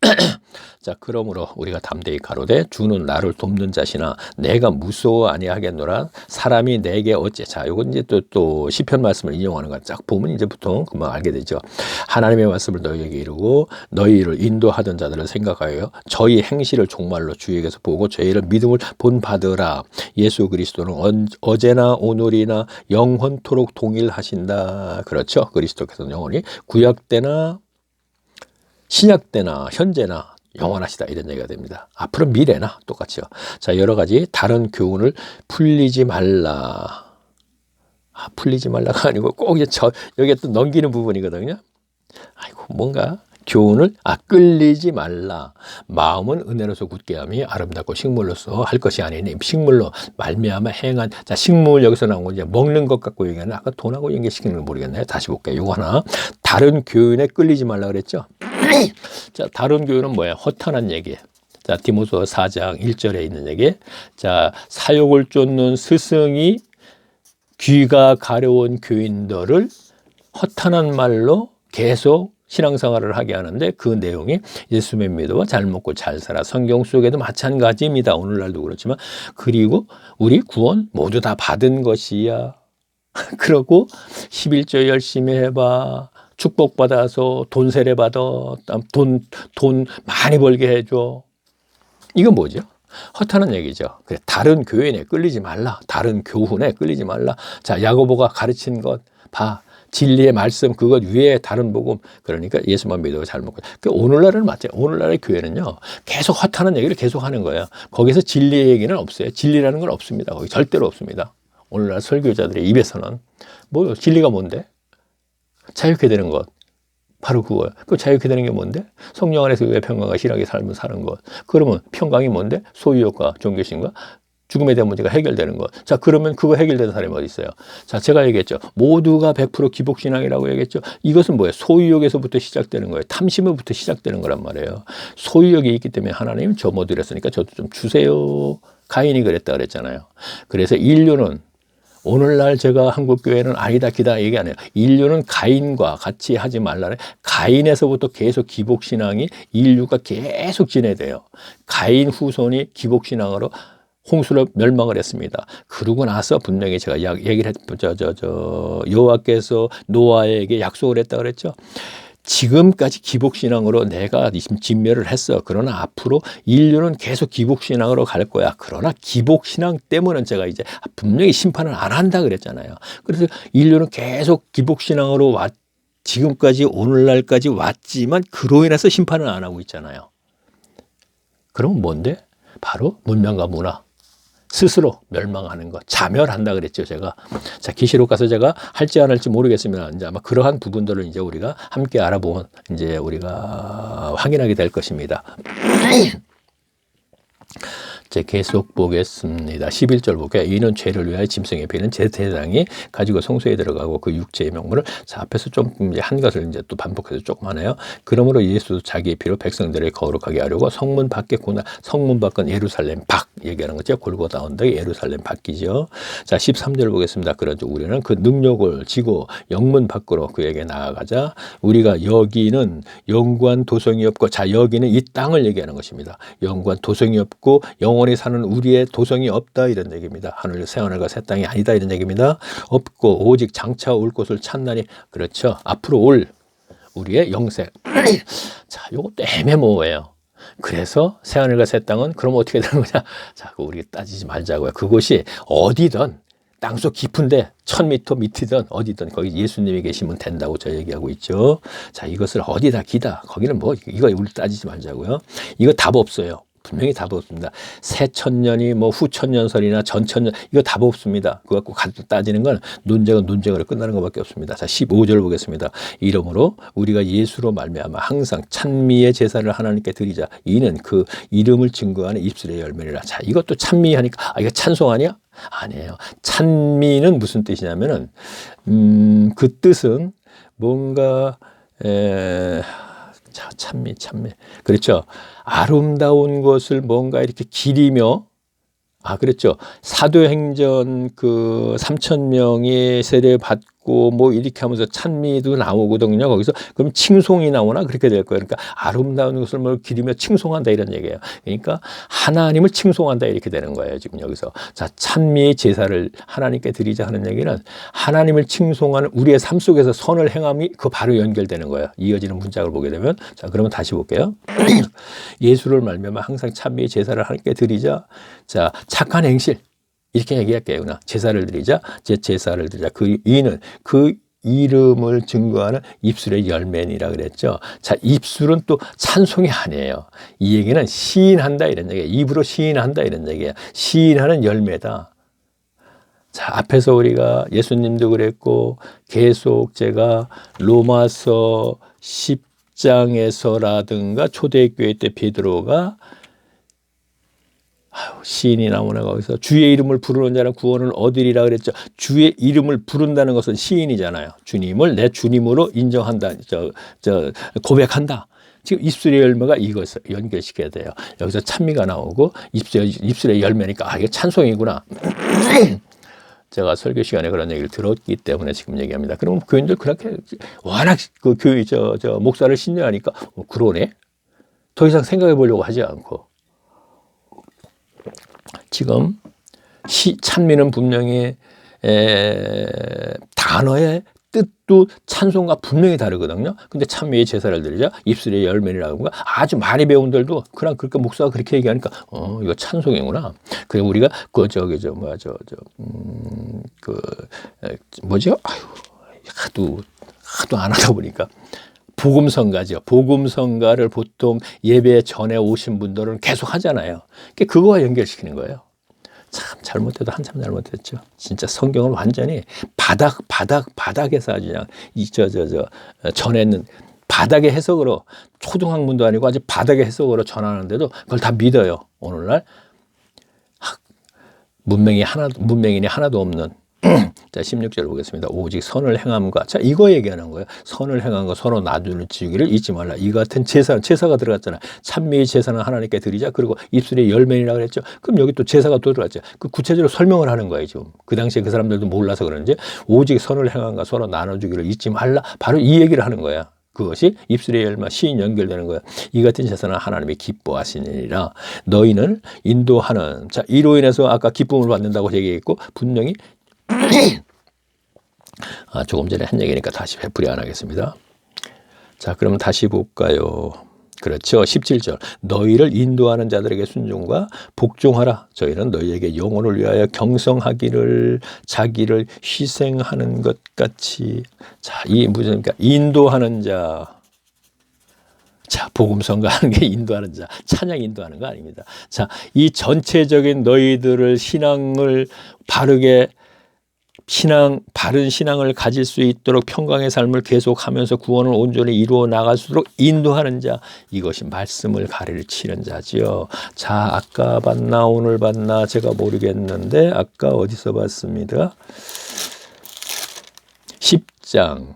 자, 그러므로 우리가 담대히 가로되 주는 나를 돕는 자시나 내가 무서워 아니하겠노라. 사람이 내게 어째. 자, 요건 이제 또 시편 말씀을 인용하는 거 쫙 보면 이제 보통 금방 알게 되죠. 하나님의 말씀을 너희에게 이루고 너희를 인도하던 자들을 생각하여 저희 행실을 종말로 주에게서 보고 저희를 믿음을 본받으라. 예수 그리스도는 어제나 오늘이나 영원토록 동일하신다. 그렇죠. 그리스도께서는 영원히 구약 때나 신약 때나 현재나 영원하시다, 이런 얘기가 됩니다. 앞으로 미래나 똑같죠. 자, 여러 가지 다른 교훈을 풀리지 말라. 풀리지 말라가 아니고 꼭 여기에 또 넘기는 부분이거든요. 아이고, 뭔가 교훈을 끌리지 말라. 마음은 은혜로서 굳게 함이 아름답고 식물로서 할 것이 아니니 식물로 말미암아 행한. 자, 식물 여기서 나온 거 이제 먹는 것 갖고 얘기하는, 아까 돈하고 연결시키는 건 모르겠네요. 다시 볼게요. 이거 하나. 다른 교훈에 끌리지 말라 그랬죠. 자, 다른 교훈은 뭐예요? 허탄한 얘기. 자, 디모서 4장 1절에 있는 얘기. 자, 사욕을 쫓는 스승이 귀가 가려운 교인들을 허탄한 말로 계속 신앙생활을 하게 하는데, 그 내용이 예수를 믿어 잘 먹고 잘 살아. 성경 속에도 마찬가지입니다. 오늘날도 그렇지만. 그리고 우리 구원 모두 다 받은 것이야. 그러고 11조 열심히 해봐. 축복받아서 돈 세례 받아. 돈 많이 벌게 해줘. 이건 뭐죠? 허탄한 얘기죠. 그래, 다른 교인에 끌리지 말라. 다른 교훈에 끌리지 말라. 자, 야고보가 가르친 것 봐. 진리의 말씀, 그것 위에 다른 복음. 그러니까 예수만 믿어 잘 먹고. 오늘날은 맞죠. 오늘날의 교회는요, 계속 허탄한 얘기를 계속 하는 거예요. 거기서 진리의 얘기는 없어요. 진리라는 건 없습니다. 거기 절대로 없습니다. 오늘날 설교자들의 입에서는 뭐 진리가 뭔데? 자유케 되는 것. 바로 그거예요. 그 자유케 되는 게 뭔데? 성령 안에서 왜 평강과 희락의 삶을 사는 것. 그러면 평강이 뭔데? 소유욕과 종교심과 죽음에 대한 문제가 해결되는 것. 자, 그러면 그거 해결되는 사람이 어디 있어요? 자, 제가 얘기했죠. 모두가 100% 기복신앙이라고 얘기했죠. 이것은 뭐예요? 소유욕에서부터 시작되는 거예요. 탐심으로부터 시작되는 거란 말이에요. 소유욕이 있기 때문에 하나님 저 뭐 드렸으니까 저도 좀 주세요. 가인이 그랬다 그랬잖아요. 그래서 인류는 오늘날 제가 한국교회는 아니다 기다 얘기 안 해요. 인류는 가인과 같이 하지 말라는, 가인에서부터 계속 기복신앙이 인류가 계속 진행돼요. 가인 후손이 기복신앙으로 홍수로 멸망을 했습니다. 그러고 나서 분명히 제가 얘기를 했죠. 여호와께서 노아에게 약속을 했다 그랬죠. 지금까지 기복신앙으로 내가 진멸을 했어. 그러나 앞으로 인류는 계속 기복신앙으로 갈 거야. 그러나 기복신앙 때문에 제가 이제 분명히 심판을 안 한다 그랬잖아요. 그래서 인류는 계속 기복신앙으로 지금까지 오늘날까지 왔지만 그로 인해서 심판을 안 하고 있잖아요. 그럼 뭔데? 바로 문명과 문화. 스스로 멸망하는 것, 자멸한다 그랬죠, 제가. 자, 계시록 가서 제가 할지 안 할지 모르겠습니다. 이제 아마 그러한 부분들을 이제 우리가 함께 알아보면 이제 우리가 확인하게 될 것입니다. 이제 계속 보겠습니다. 11절 볼게요. 이는 죄를 위하여 짐승의 피는 제 대장이 가지고 성소에 들어가고 그 육체의 명물을, 자, 앞에서 좀 이제 한 것을 이제 또 반복해서 조금 하네요. 그러므로 예수도 자기의 피로 백성들을 거룩하게 하려고 성문 밖에 성문 밖은 예루살렘 밖 얘기하는 거죠. 골고다 언덕이 예루살렘 밖이죠. 자, 13절 보겠습니다. 그런즉 우리는 그 능력을 지고 영문 밖으로 그에게 나아가자. 우리가 여기는 영구한 도성이 없고, 자, 여기는 이 땅을 얘기하는 것입니다. 영구한 도성이 없고 영원히 사는 우리의 도성이 없다 이런 얘기입니다. 하늘 새 하늘과 새 땅이 아니다 이런 얘기입니다. 없고 오직 장차 올 곳을 찾나니, 그렇죠. 앞으로 올 우리의 영생. 자, 요것도 애매모호해요. 그래서 새 하늘과 새 땅은 그럼 어떻게 되는 거냐? 자, 우리 따지지 말자고요. 그곳이 어디든 땅속 깊은데 1000m 밑이든 어디든 거기 예수님이 계시면 된다고 저 얘기하고 있죠. 자, 이것을 어디다 기다. 거기는 뭐 이거 우리 따지지 말자고요. 이거 답 없어요. 분명히 답 없습니다. 새 천년이 뭐 후천년설이나 전천년, 이거 답 없습니다. 그거 갖고 따지는 건 논쟁으로 끝나는 것밖에 없습니다. 자, 15절 보겠습니다. 이러므로 우리가 예수로 말미암아 항상 찬미의 제사를 하나님께 드리자. 이는 그 이름을 증거하는 입술의 열매니라. 자, 이것도 찬미하니까 이거 찬송 아니야? 아니에요. 찬미는 무슨 뜻이냐면은 그 뜻은 뭔가 자, 찬미. 그렇죠. 아름다운 것을 뭔가 이렇게 기리며, 그렇죠. 사도행전 그 3,000명이 세례 받고 뭐 이렇게 하면서 찬미도 나오거든요. 거기서 그럼 칭송이 나오나 그렇게 될 거예요. 그러니까 아름다운 것을 뭘 기리며 칭송한다 이런 얘기예요. 그러니까 하나님을 칭송한다 이렇게 되는 거예요. 지금 여기서. 자, 찬미의 제사를 하나님께 드리자 하는 얘기는 하나님을 칭송하는 우리의 삶 속에서 선을 행함이 그 바로 연결되는 거예요. 이어지는 문장을 보게 되면. 자, 그러면 다시 볼게요. 예수를 말미암아 항상 찬미의 제사를 하나님께 드리자. 자, 착한 행실. 이렇게 얘기할게요. 그냥 제사를 드리자. 제사를 드리자. 이는 그 이름을 증거하는 입술의 열매니라 그랬죠. 자, 입술은 또 찬송이 아니에요. 이 얘기는 시인한다 이런 얘기예요. 입으로 시인한다 이런 얘기예요. 시인하는 열매다. 자, 앞에서 우리가 예수님도 그랬고 계속 제가 로마서 10장에서라든가 초대교회 때 베드로가 시인이 나오나 거기서 주의 이름을 부르는 자는 구원을 얻으리라 그랬죠. 주의 이름을 부른다는 것은 시인이잖아요. 주님을 내 주님으로 인정한다, 고백한다. 지금 입술의 열매가 이것을 연결시켜야 돼요. 여기서 찬미가 나오고 입술의 열매니까 아, 이거 찬송이구나. 제가 설교 시간에 그런 얘기를 들었기 때문에 지금 얘기합니다. 그럼 교인들 그렇게 워낙 그 교회 목사를 신뢰하니까 그러네. 더 이상 생각해 보려고 하지 않고 지금 찬미는 분명히 단어의 뜻도 찬송과 분명히 다르거든요. 근데 찬미의 제사를 드리자 입술의 열매라고 아주 많이 배운 들도 그냥 그렇게 목사가 그렇게 얘기하니까 이거 찬송이구나. 그래 우리가 뭐죠? 하도 안 하다 보니까 복음성가죠. 복음성가를 보통 예배 전에 오신 분들은 계속 하잖아요. 그거와 연결시키는 거예요. 참 잘못해도 한참 잘못했죠. 진짜 성경을 완전히 바닥에서 아주 그냥 전에는 바닥의 해석으로 초등학문도 아니고 아주 바닥의 해석으로 전하는데도 그걸 다 믿어요. 오늘날 문맹인이 하나도 없는 자 16절 보겠습니다. 오직 선을 행함과 자 이거 얘기하는 거예요. 선을 행함과 서로 나누는 지우기를 잊지 말라. 이 같은 제사가 들어갔잖아요. 찬미의 제사는 하나님께 드리자. 그리고 입술의 열매이라고 그랬죠. 그럼 여기 또 제사가 또 들어갔죠. 그 구체적으로 설명을 하는 거예요. 지금 그 당시에 그 사람들도 몰라서 그런지 오직 선을 행함과 서로 나눠주기를 잊지 말라. 바로 이 얘기를 하는 거야. 그것이 입술의 열매 시인 연결되는 거야. 이 같은 제사는 하나님이 기뻐하시니라. 너희는 인도하는 자 이로 인해서 아까 기쁨을 받는다고 얘기했고 분명히 조금 전에 한 얘기니까 다시 회풀이 안 하겠습니다. 자, 그러면 다시 볼까요? 그렇죠. 17절. 너희를 인도하는 자들에게 순종과 복종하라. 저희는 너희에게 영혼을 위하여 경성하기를 자기를 희생하는 것 같이. 자, 이 무슨 그러니까 인도하는 자. 자, 복음 선가하는 게 인도하는 자, 찬양 인도하는 거 아닙니다. 자, 이 전체적인 너희들을 신앙을 바른 신앙을 가질 수 있도록 평강의 삶을 계속하면서 구원을 온전히 이루어 나갈 수 있도록 인도하는 자, 이것이 말씀을 가르치는 자지요. 자, 아까 봤나 오늘 봤나 제가 모르겠는데 아까 어디서 봤습니다. 10장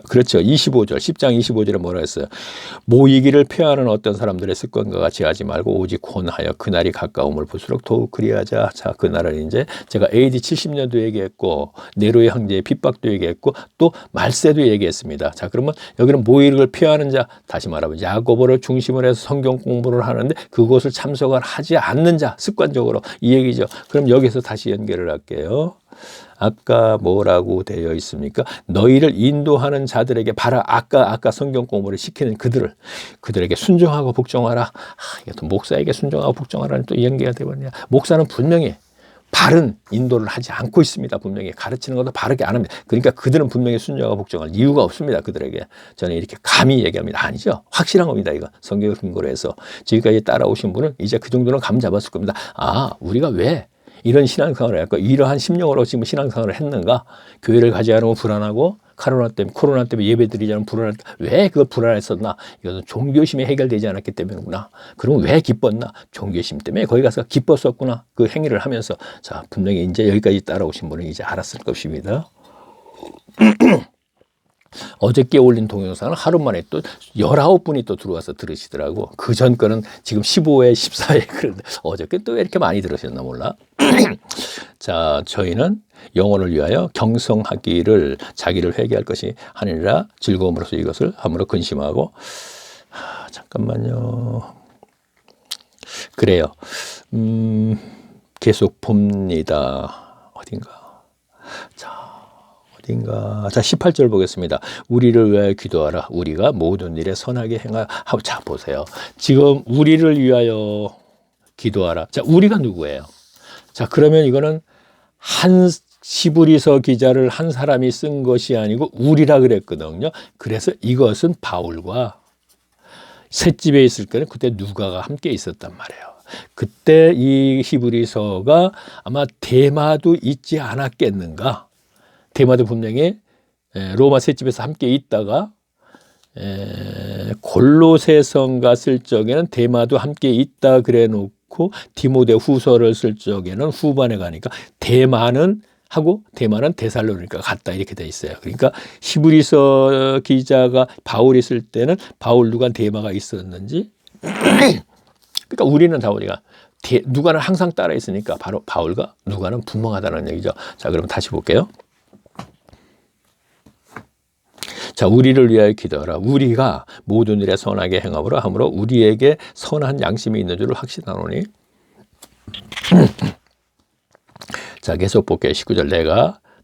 그렇죠. 25절, 10장 25절에 뭐라 했어요? 모이기를 폐하는 어떤 사람들의 습관과 같이 하지 말고 오직 권하여 그날이 가까움을 볼수록 더욱 그리하자. 자, 그날은 이제 제가 AD 70년도 얘기했고 네로의 황제의 핍박도 얘기했고 또 말세도 얘기했습니다. 자, 그러면 여기는 모이기를 폐하는 자, 다시 말하면 야고보를 중심으로 해서 성경 공부를 하는데 그것을 참석을 하지 않는 자, 습관적으로 이 얘기죠. 그럼 여기서 다시 연결을 할게요. 아까 뭐라고 되어 있습니까? 너희를 인도하는 자들에게 바로 아까 성경 공부를 시키는 그들에게 순종하고 복종하라. 이것도 목사에게 순종하고 복종하라는 또 연계가 되거든요. 목사는 분명히 바른 인도를 하지 않고 있습니다. 분명히 가르치는 것도 바르게 안 합니다. 그러니까 그들은 분명히 순종하고 복종할 이유가 없습니다. 그들에게 저는 이렇게 감히 얘기합니다. 아니죠. 확실한 겁니다. 이거 성경을 근거로 해서 지금까지 따라오신 분은 이제 그 정도는 감 잡았을 겁니다. 우리가 왜 이런 신앙생활을 했고 이러한 심령으로 지금 신앙생활을 했는가? 교회를 가지 않으면 불안하고 코로나 때문에 예배드리지 않으면 불안할 왜 그걸 불안했었나? 이것은 종교심이 해결되지 않았기 때문이구나. 그럼 왜 기뻤나? 종교심 때문에 거기 가서 기뻤었구나. 그 행위를 하면서 자 분명히 이제 여기까지 따라오신 분은 이제 알았을 것입니다. 어저께 올린 동영상은 하루 만에 또 19분이 또 들어와서 들으시더라고. 그 전 거는 지금 15회, 14회 그런데 어저께 또 왜 이렇게 많이 들으셨나 몰라. 자, 저희는 영혼을 위하여 경성하기를 자기를 회개할 것이 아니라 즐거움으로써 이것을 함으로 근심하고 잠깐만요. 그래요. 계속 봅니다. 어딘가. 자, 18절 보겠습니다. 우리를 위하여 기도하라. 우리가 모든 일에 선하게 행하라. 자, 보세요. 지금 우리를 위하여 기도하라. 자, 우리가 누구예요? 자, 그러면 이거는 한 시브리서 기자를 한 사람이 쓴 것이 아니고 우리라 그랬거든요. 그래서 이것은 바울과 셋집에 있을 때는 그때 누가가 함께 있었단 말이에요. 그때 이 히브리서가 아마 데마도 있지 않았겠는가? 데마도 분명히 로마 셋집에서 함께 있다가 골로새서인가 쓸 적에는 데마도 함께 있다 그래 놓고 디모데 후서를 쓸 적에는 후반에 가니까 데마는 하고 대만은 데살로니가 갔다 이렇게 돼 있어요. 그러니까 히브리서 기자가 바울이 있을 때는 바울 누가 대마가 있었는지 그러니까 우리는 다 우리가 누가는 항상 따라 있으니까 바로 바울과 누가는 분명하다는 얘기죠. 자, 그럼 다시 볼게요. 자, 우리를 위하여 기도하라. 우리가 모든 일에 선하게 행함으로 함으로 우리에게 선한 양심이 있는 줄을 확신하노니. 자, 계속 볼게요. 19절.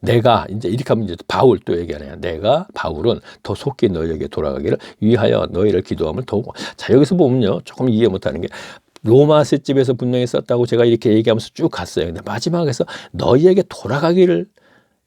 내가 이제 이렇게 하면 이제 바울 또 얘기하네요. 내가 바울은 더 속히 너희에게 돌아가기를 위하여 너희를 기도함을 더욱. 자, 여기서 보면요, 조금 이해 못하는 게 로마서 집에서 분명히 썼다고 제가 이렇게 얘기하면서 쭉 갔어요. 근데 마지막에서 너희에게 돌아가기를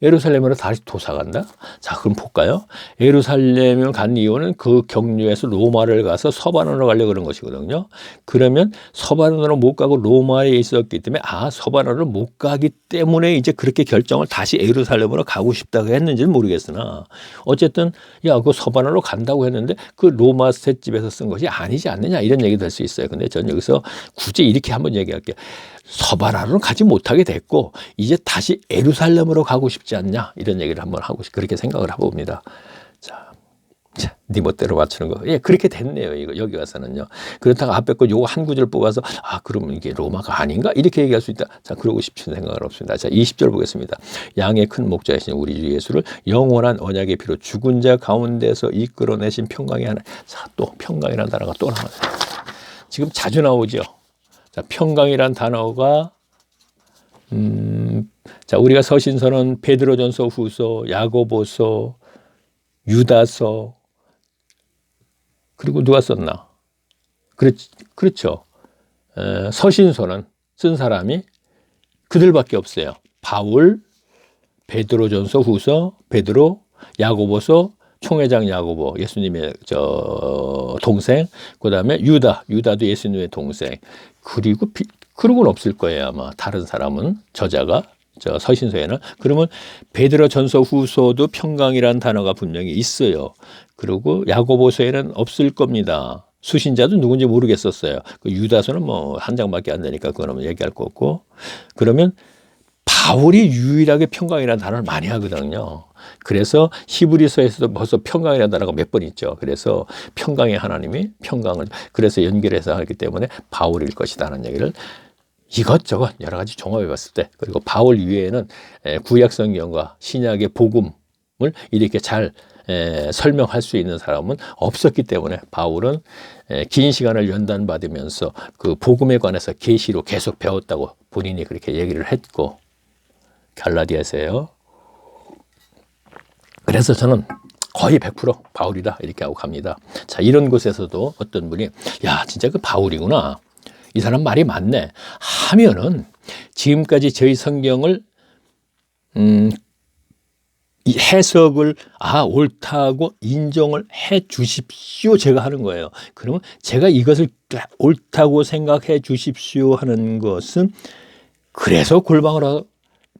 예루살렘으로 다시 도사간다? 자, 그럼 볼까요? 예루살렘을 간 이유는 그 경유에서 로마를 가서 서반으로 가려고 그런 것이거든요. 그러면 서반으로 못 가고 로마에 있었기 때문에 서반으로 못 가기 때문에 이제 그렇게 결정을 다시 예루살렘으로 가고 싶다고 했는지는 모르겠으나 어쨌든 그 서반으로 간다고 했는데 그 로마 셋집에서 쓴 것이 아니지 않느냐 이런 얘기 될 수 있어요. 근데 저는 여기서 굳이 이렇게 한번 얘기할게요. 서바나로는 가지 못하게 됐고 이제 다시 예루살렘으로 가고 싶지 않냐 이런 얘기를 한번 하고 그렇게 생각을 해봅니다. 자, 네 멋대로 맞추는 거. 예, 그렇게 됐네요. 이거 여기 와서는요. 그렇다가 앞에 거 요거 한 구절 뽑아서 그러면 이게 로마가 아닌가 이렇게 얘기할 수 있다. 자, 그러고 싶은 생각은 없습니다. 자, 20절 보겠습니다. 양의 큰 목자이신 우리 주 예수를 영원한 언약의 피로 죽은 자 가운데서 이끌어내신 평강의 하나. 자, 또 평강이라는 단어가 또 나와요. 지금 자주 나오죠. 자, 평강이란 단어가 자, 우리가 서신서는 베드로전서, 후서, 야고보서, 유다서 그리고 누가 썼나? 그렇죠. 서신서는 쓴 사람이 그들밖에 없어요. 바울, 베드로전서, 후서, 베드로, 야고보서, 총회장 야고보, 예수님의 동생, 그 다음에 유다도 예수님의 동생, 그리고는 없을 거예요. 아마 다른 사람은 저자가 서신서에는. 그러면 베드로전서 후서도 평강이라는 단어가 분명히 있어요. 그리고 야고보서에는 없을 겁니다. 수신자도 누군지 모르겠었어요. 그 유다서는 뭐 한 장밖에 안 되니까 그거는 얘기할 거 없고. 그러면 바울이 유일하게 평강이라는 단어를 많이 하거든요. 그래서 히브리서에서도 벌써 평강이라는 단어가 몇 번 있죠. 그래서 평강의 하나님이 평강을 그래서 연결해서 하기 때문에 바울일 것이다라는 얘기를 이것저것 여러 가지 종합해 봤을 때 그리고 바울 위에는 구약 성경과 신약의 복음을 이렇게 잘 설명할 수 있는 사람은 없었기 때문에 바울은 긴 시간을 연단받으면서 그 복음에 관해서 계시로 계속 배웠다고 본인이 그렇게 얘기를 했고 갈라디아서예요. 그래서 저는 거의 100% 바울이다 이렇게 하고 갑니다. 자, 이런 곳에서도 어떤 분이 진짜 그 바울이구나. 이 사람 말이 맞네 하면은 지금까지 저희 성경을 이 해석을 옳다고 인정을 해 주십시오 제가 하는 거예요. 그러면 제가 이것을 옳다고 생각해 주십시오 하는 것은 그래서 골방으로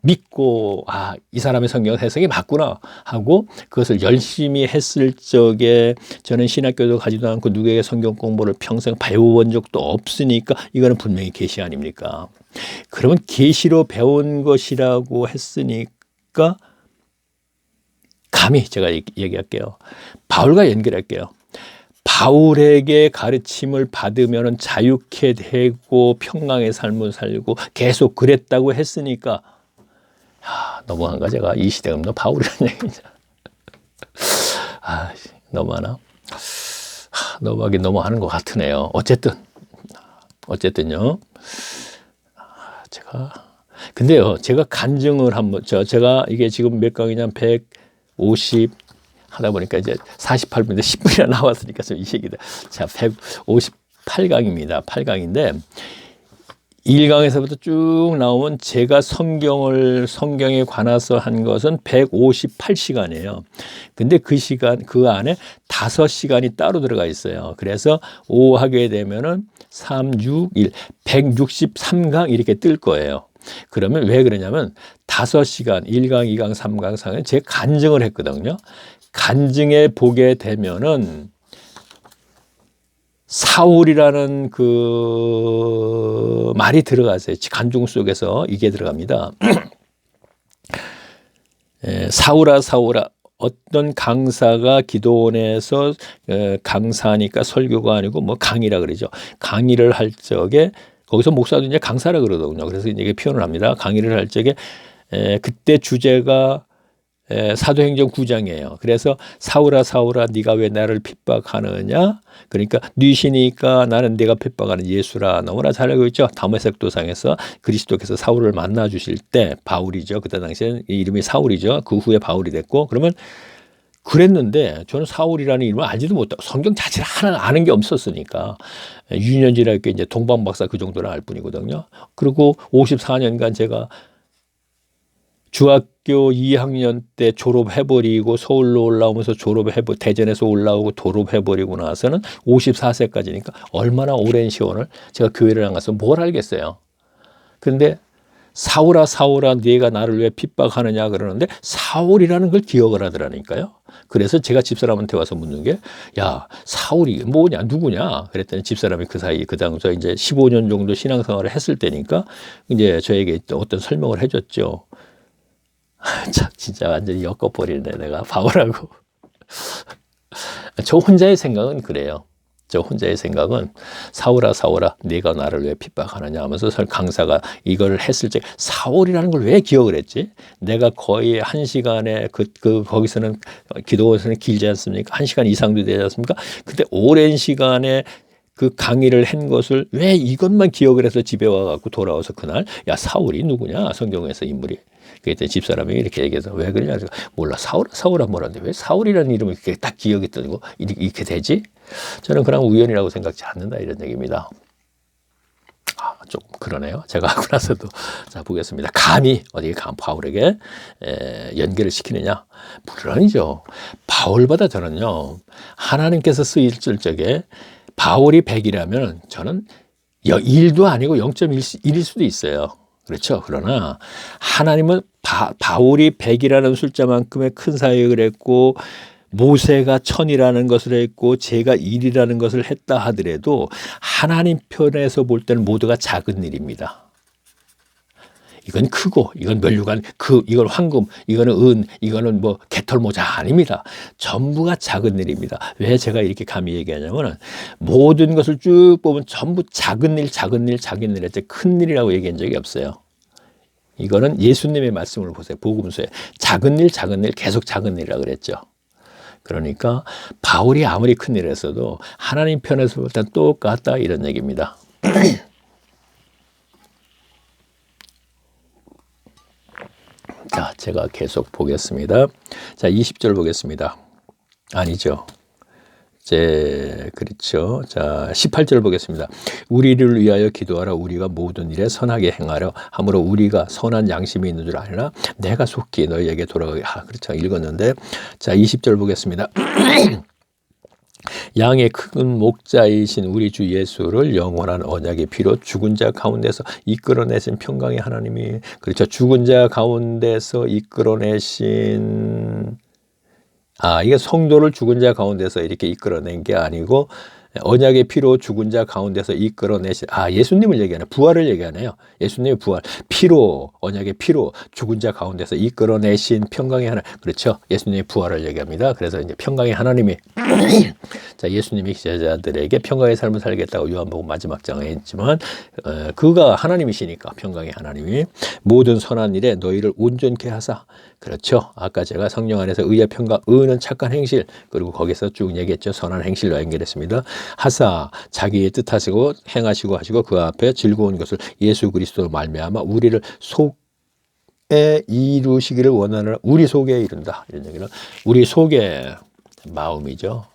믿고 이 사람의 성경 해석이 맞구나 하고 그것을 열심히 했을 적에 저는 신학교도 가지도 않고 누구에게 성경 공부를 평생 배워본 적도 없으니까 이거는 분명히 계시 아닙니까? 그러면 계시로 배운 것이라고 했으니까 감히 제가 얘기할게요. 바울과 연결할게요. 바울에게 가르침을 받으면 자유케 되고 평강의 삶을 살고 계속 그랬다고 했으니까 너무한가 제가 이 시대가 없는 바울이라는 얘기죠. 너무하나? 너무하긴 너무하는 것 같으네요. 어쨌든요. 근데요, 제가 간증을 한번, 제가 이게 지금 몇 강이냐면 150 하다 보니까 이제 48분인데 10분이나 나왔으니까 좀 이 얘기다. 자, 158강입니다. 8강인데, 1강에서부터 쭉 나오면 제가 성경에 관해서 한 것은 158시간이에요. 근데 그 안에 5시간이 따로 들어가 있어요. 그래서 5 하게 되면은 3, 6, 1, 163강 이렇게 뜰 거예요. 그러면 왜 그러냐면 5시간, 1강, 2강, 3강, 4강 제가 간증을 했거든요. 간증해 보게 되면은 사울이라는 그 말이 들어가세요. 간증 속에서 이게 들어갑니다. 사울아 사울아, 어떤 강사가 기도원에서 강사니까 설교가 아니고 뭐 강의라 그러죠. 강의를 할 적에 거기서 목사도 이제 강사라 그러더군요. 그래서 이게 표현을 합니다. 강의를 할 적에 그때 주제가 사도행전 9장이에요. 그래서 사울아 사울아 네가 왜 나를 핍박하느냐? 그러니까 뉘시니까 나는 네가 핍박하는 예수라. 너무나 잘 알고 있죠. 다메섹 도상에서 그리스도께서 사울을 만나 주실 때, 바울이죠. 그때 당시에는 이름이 사울이죠. 그 후에 바울이 됐고, 그러면 그랬는데 저는 사울이라는 이름을 알지도 못하고 성경 자체를 하나 아는 게 없었으니까 유년지랄 게 이제 동방박사 그 정도는 알 뿐이거든요. 그리고 54년간 제가 중학교 2학년 때 졸업해버리고 서울로 올라오면서 대전에서 올라오고 졸업해버리고 나서는 54세까지니까 얼마나 오랜 시간을 제가 교회를 안 가서 뭘 알겠어요. 그런데 사울아 사울아 네가 나를 왜 핍박하느냐 그러는데 사울이라는 걸 기억을 하더라니까요. 그래서 제가 집사람한테 와서 묻는 게, 야 사울이 뭐냐 누구냐 그랬더니 집사람이 그 사이 그 당시에 이제 15년 정도 신앙생활을 했을 때니까 이제 저에게 어떤 설명을 해줬죠. 참 진짜 완전히 엮어버리네 내가 바보라고. 저 혼자의 생각은 그래요. 저 혼자의 생각은 사울아 사울아 네가 나를 왜 핍박하느냐 하면서 강사가 이걸 했을 때 사울이라는 걸 왜 기억을 했지? 내가 거의 1시간에 거기서는 기도원에서는 길지 않습니까? 1시간 이상도 되지 않습니까? 근데 오랜 시간에 그 강의를 한 것을 왜 이것만 기억을 해서 집에 와갖고 돌아와서 그날 야 사울이 누구냐 성경에서 인물이. 그때 집사람이 이렇게 얘기해서 왜 그러냐 그래서 몰라 사울아 뭐라는데 왜 사울이라는 이름이 이렇게 딱 기억이 뜨고 이렇게 되지? 저는 그냥 우연이라고 생각지 않는다 이런 얘기입니다. 조금 그러네요. 제가 하고 나서도 자 보겠습니다. 감히 어디 바울에게 연결을 시키느냐? 물론이죠. 바울보다 저는요 하나님께서 쓰일 적에 바울이 100이라면 저는 1도 아니고 0.1일 수도 있어요. 그렇죠. 그러나 하나님은 바울이 100이라는 숫자만큼의 큰 사역을 했고 모세가 1000이라는 것을 했고 제가 1이라는 것을 했다 하더라도 하나님 편에서 볼 때는 모두가 작은 일입니다. 이건 크고 이건 면류관 이건 황금 이거는 은 이거는 뭐 개털모자 아닙니다. 전부가 작은 일입니다. 왜 제가 이렇게 감히 얘기하냐면 모든 것을 쭉 보면 전부 작은 일 했지 큰 일이라고 얘기한 적이 없어요. 이거는 예수님의 말씀을 보세요. 복음서에 작은 일 계속 작은 일이라고 그랬죠. 그러니까 바울이 아무리 큰 일을 했어도 하나님 편에서 볼 땐 똑같다 이런 얘기입니다. 자, 제가 계속 보겠습니다. 자, 20절 보겠습니다. 아니죠. 그렇죠. 자, 18절 보겠습니다. 우리를 위하여 기도하라. 우리가 모든 일에 선하게 행하려 함으로 우리가 선한 양심이 있는 줄 아니라 내가 속히 너희에게 돌아가게. 그렇죠. 읽었는데. 자, 20절 보겠습니다. 양의 큰 목자이신 우리 주 예수를 영원한 언약의 피로 죽은 자 가운데서 이끌어내신 평강의 하나님이, 그렇죠. 죽은 자 가운데서 이끌어내신, 이게 성도를 죽은 자 가운데서 이렇게 이끌어낸 게 아니고 언약의 피로 죽은 자 가운데서 이끌어내신, 예수님을 얘기하네. 부활을 얘기하네요. 예수님의 부활. 피로, 언약의 피로 죽은 자 가운데서 이끌어내신 평강의 하나님. 그렇죠. 예수님의 부활을 얘기합니다. 그래서 이제 평강의 하나님이 자, 예수님이 제자들에게 평강의 삶을 살겠다고 요한복음 마지막 장에 했지만 그가 하나님이시니까 평강의 하나님이 모든 선한 일에 너희를 온전케 하사. 그렇죠. 아까 제가 성령 안에서 의의 평강, 의는 착한 행실, 그리고 거기서 쭉 얘기했죠. 선한 행실로 연결했습니다. 하사, 자기의 뜻하시고 행하시고 하시고 그 앞에 즐거운 것을 예수 그리스도로 말미암아 우리를 속에 이루시기를 원하느라 우리 속에 이룬다. 이런 얘기는 우리 속에 마음이죠.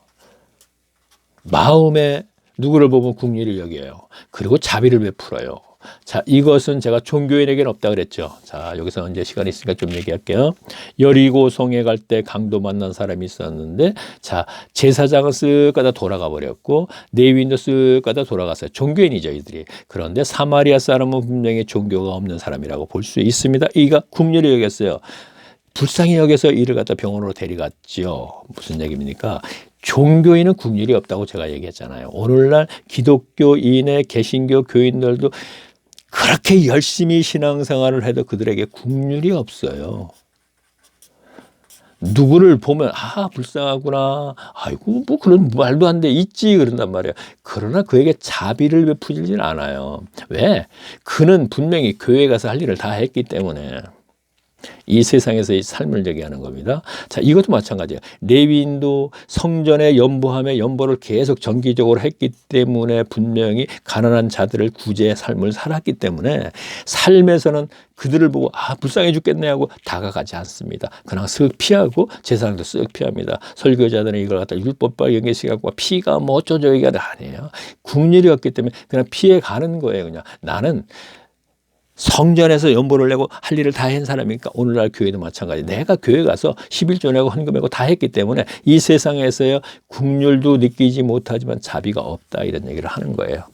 마음에 누구를 보면 긍휼을 여겨요. 그리고 자비를 베풀어요. 자, 이것은 제가 종교인에게는 없다 그랬죠. 자, 여기서 이제 시간이 있으니까 좀 얘기할게요. 여리고 성에 갈 때 강도 만난 사람이 있었는데, 자, 제사장은 쓱 가다 돌아가 버렸고, 레위인도 쓱 가다 돌아갔어요. 종교인이죠, 이들이. 그런데 사마리아 사람은 분명히 종교가 없는 사람이라고 볼 수 있습니다. 이가 긍휼히 여겼어요. 불쌍히 여겨서 이를 갖다 병원으로 데려갔죠. 무슨 얘기입니까? 종교인은 긍휼이 없다고 제가 얘기했잖아요. 오늘날 기독교인의 개신교 교인들도 그렇게 열심히 신앙생활을 해도 그들에게 긍휼이 없어요. 누구를 보면 불쌍하구나. 아이고 뭐 그런 말도 안 돼 있지 그런단 말이에요. 그러나 그에게 자비를 베푸지는 않아요. 왜? 그는 분명히 교회 가서 할 일을 다 했기 때문에. 이 세상에서의 삶을 얘기하는 겁니다. 자, 이것도 마찬가지예요. 레위인도 성전의 연보함에 연보를 계속 정기적으로 했기 때문에 분명히 가난한 자들을 구제의 삶을 살았기 때문에 삶에서는 그들을 보고 불쌍해 죽겠네 하고 다가가지 않습니다. 그냥 쓱 피하고 제사장도 쓱 피합니다. 설교자들은 이걸 갖다 율법과 연계시켜갖고 피가 뭐 어쩌죠 이게 아니에요. 국률이 없기 때문에 그냥 피해가는 거예요. 그냥 나는 성전에서 연보를 내고 할 일을 다 한 사람이니까 오늘날 교회도 마찬가지. 내가 교회 가서 11조 내고 헌금 내고 다 했기 때문에 이 세상에서요 국률도 느끼지 못하지만 자비가 없다 이런 얘기를 하는 거예요.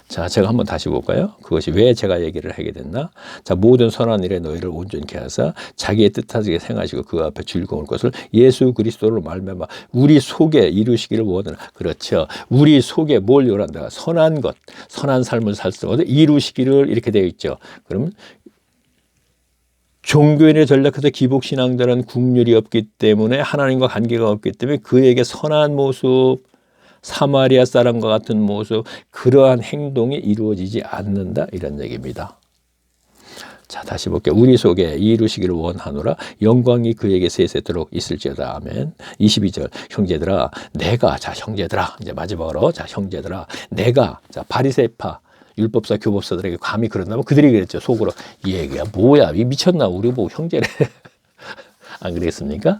자, 제가 한번 다시 볼까요? 그것이 왜 제가 얘기를 하게 됐나? 자, 모든 선한 일에 너희를 온전케 하사 자기의 뜻하게 행하시고 그 앞에 즐거울 것을 예수 그리스도로 말미암아 우리 속에 이루시기를 원하는. 그렇죠. 우리 속에 뭘 요란다? 선한 것, 선한 삶을 살 수 있는 이루시기를 이렇게 되어 있죠. 그러면 종교인의 전략에서 기복신앙들은 국률이 없기 때문에 하나님과 관계가 없기 때문에 그에게 선한 모습, 사마리아 사람과 같은 모습, 그러한 행동이 이루어지지 않는다 이런 얘기입니다. 자, 다시 볼게요. 우리 속에 이루시기를 원하노라 영광이 그에게 세세토록 있을지어다. 아멘. 22절 형제들아 내가, 자 형제들아 이제 마지막으로, 자 형제들아 내가, 자 바리새파 율법사 교법사들에게 감히 그런다면 그들이 그랬죠. 속으로 이 얘기야 뭐야 이 미쳤나 우리 보고 형제래. 안 그랬습니까?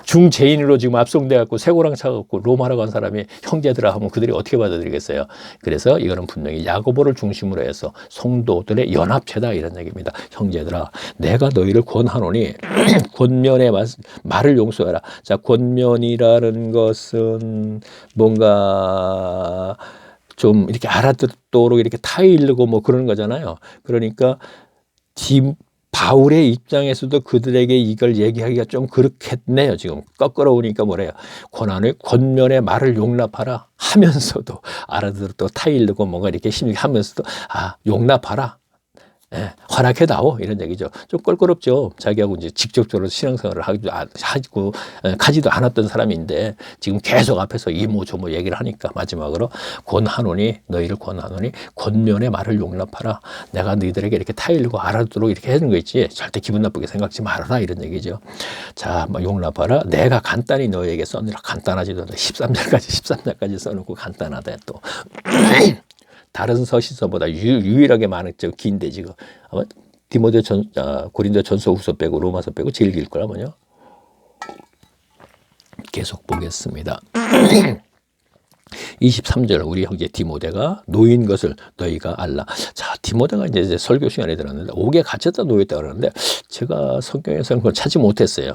중재인으로 지금 압송돼 갖고 쇠고랑 차갖고 로마로 간 사람이 형제들아 하면 그들이 어떻게 받아들이겠어요? 그래서 이거는 분명히 야고보를 중심으로 해서 성도들의 연합체다 이런 얘기입니다. 형제들아 내가 너희를 권하노니 권면의 말을 용서해라. 자, 권면이라는 것은 뭔가 좀 이렇게 알아듣도록 이렇게 타일르고 뭐 그런 거잖아요. 그러니까 바울의 입장에서도 그들에게 이걸 얘기하기가 좀 그렇겠네요. 지금 거꾸로 오니까 뭐래요? 권면의 말을 용납하라 하면서도 알아듣도록 타일르고 뭔가 이렇게 힘들게 하면서도 용납하라. 예, 허락해다오 이런 얘기죠. 좀 껄끄럽죠. 자기하고 이제 직접적으로 신앙생활을 가지도 않았던 사람인데 지금 계속 앞에서 이모 저모 얘기를 하니까 마지막으로 권하노니 너희를 권하노니 권면의 말을 용납하라. 내가 너희들에게 이렇게 타일르고 알아듣도록 이렇게 하는 거 있지. 절대 기분 나쁘게 생각지 말아라 이런 얘기죠. 자, 용납하라. 내가 간단히 너희에게 써느라 간단하지도 않다. 13절까지 써놓고 간단하다 또. 다른 서신서보다 유일하게 많은 긴데 지금 아마 고린도 전서 후서 빼고 로마서 빼고 제일 길 거라면요. 계속 보겠습니다. 23절 우리 형제 디모데가 노인 것을 너희가 알라. 자, 디모데가 이제 설교 시간에 들었는데 옥에 갇혔다 놓였다 그러는데 제가 성경에서는 그걸 찾지 못했어요.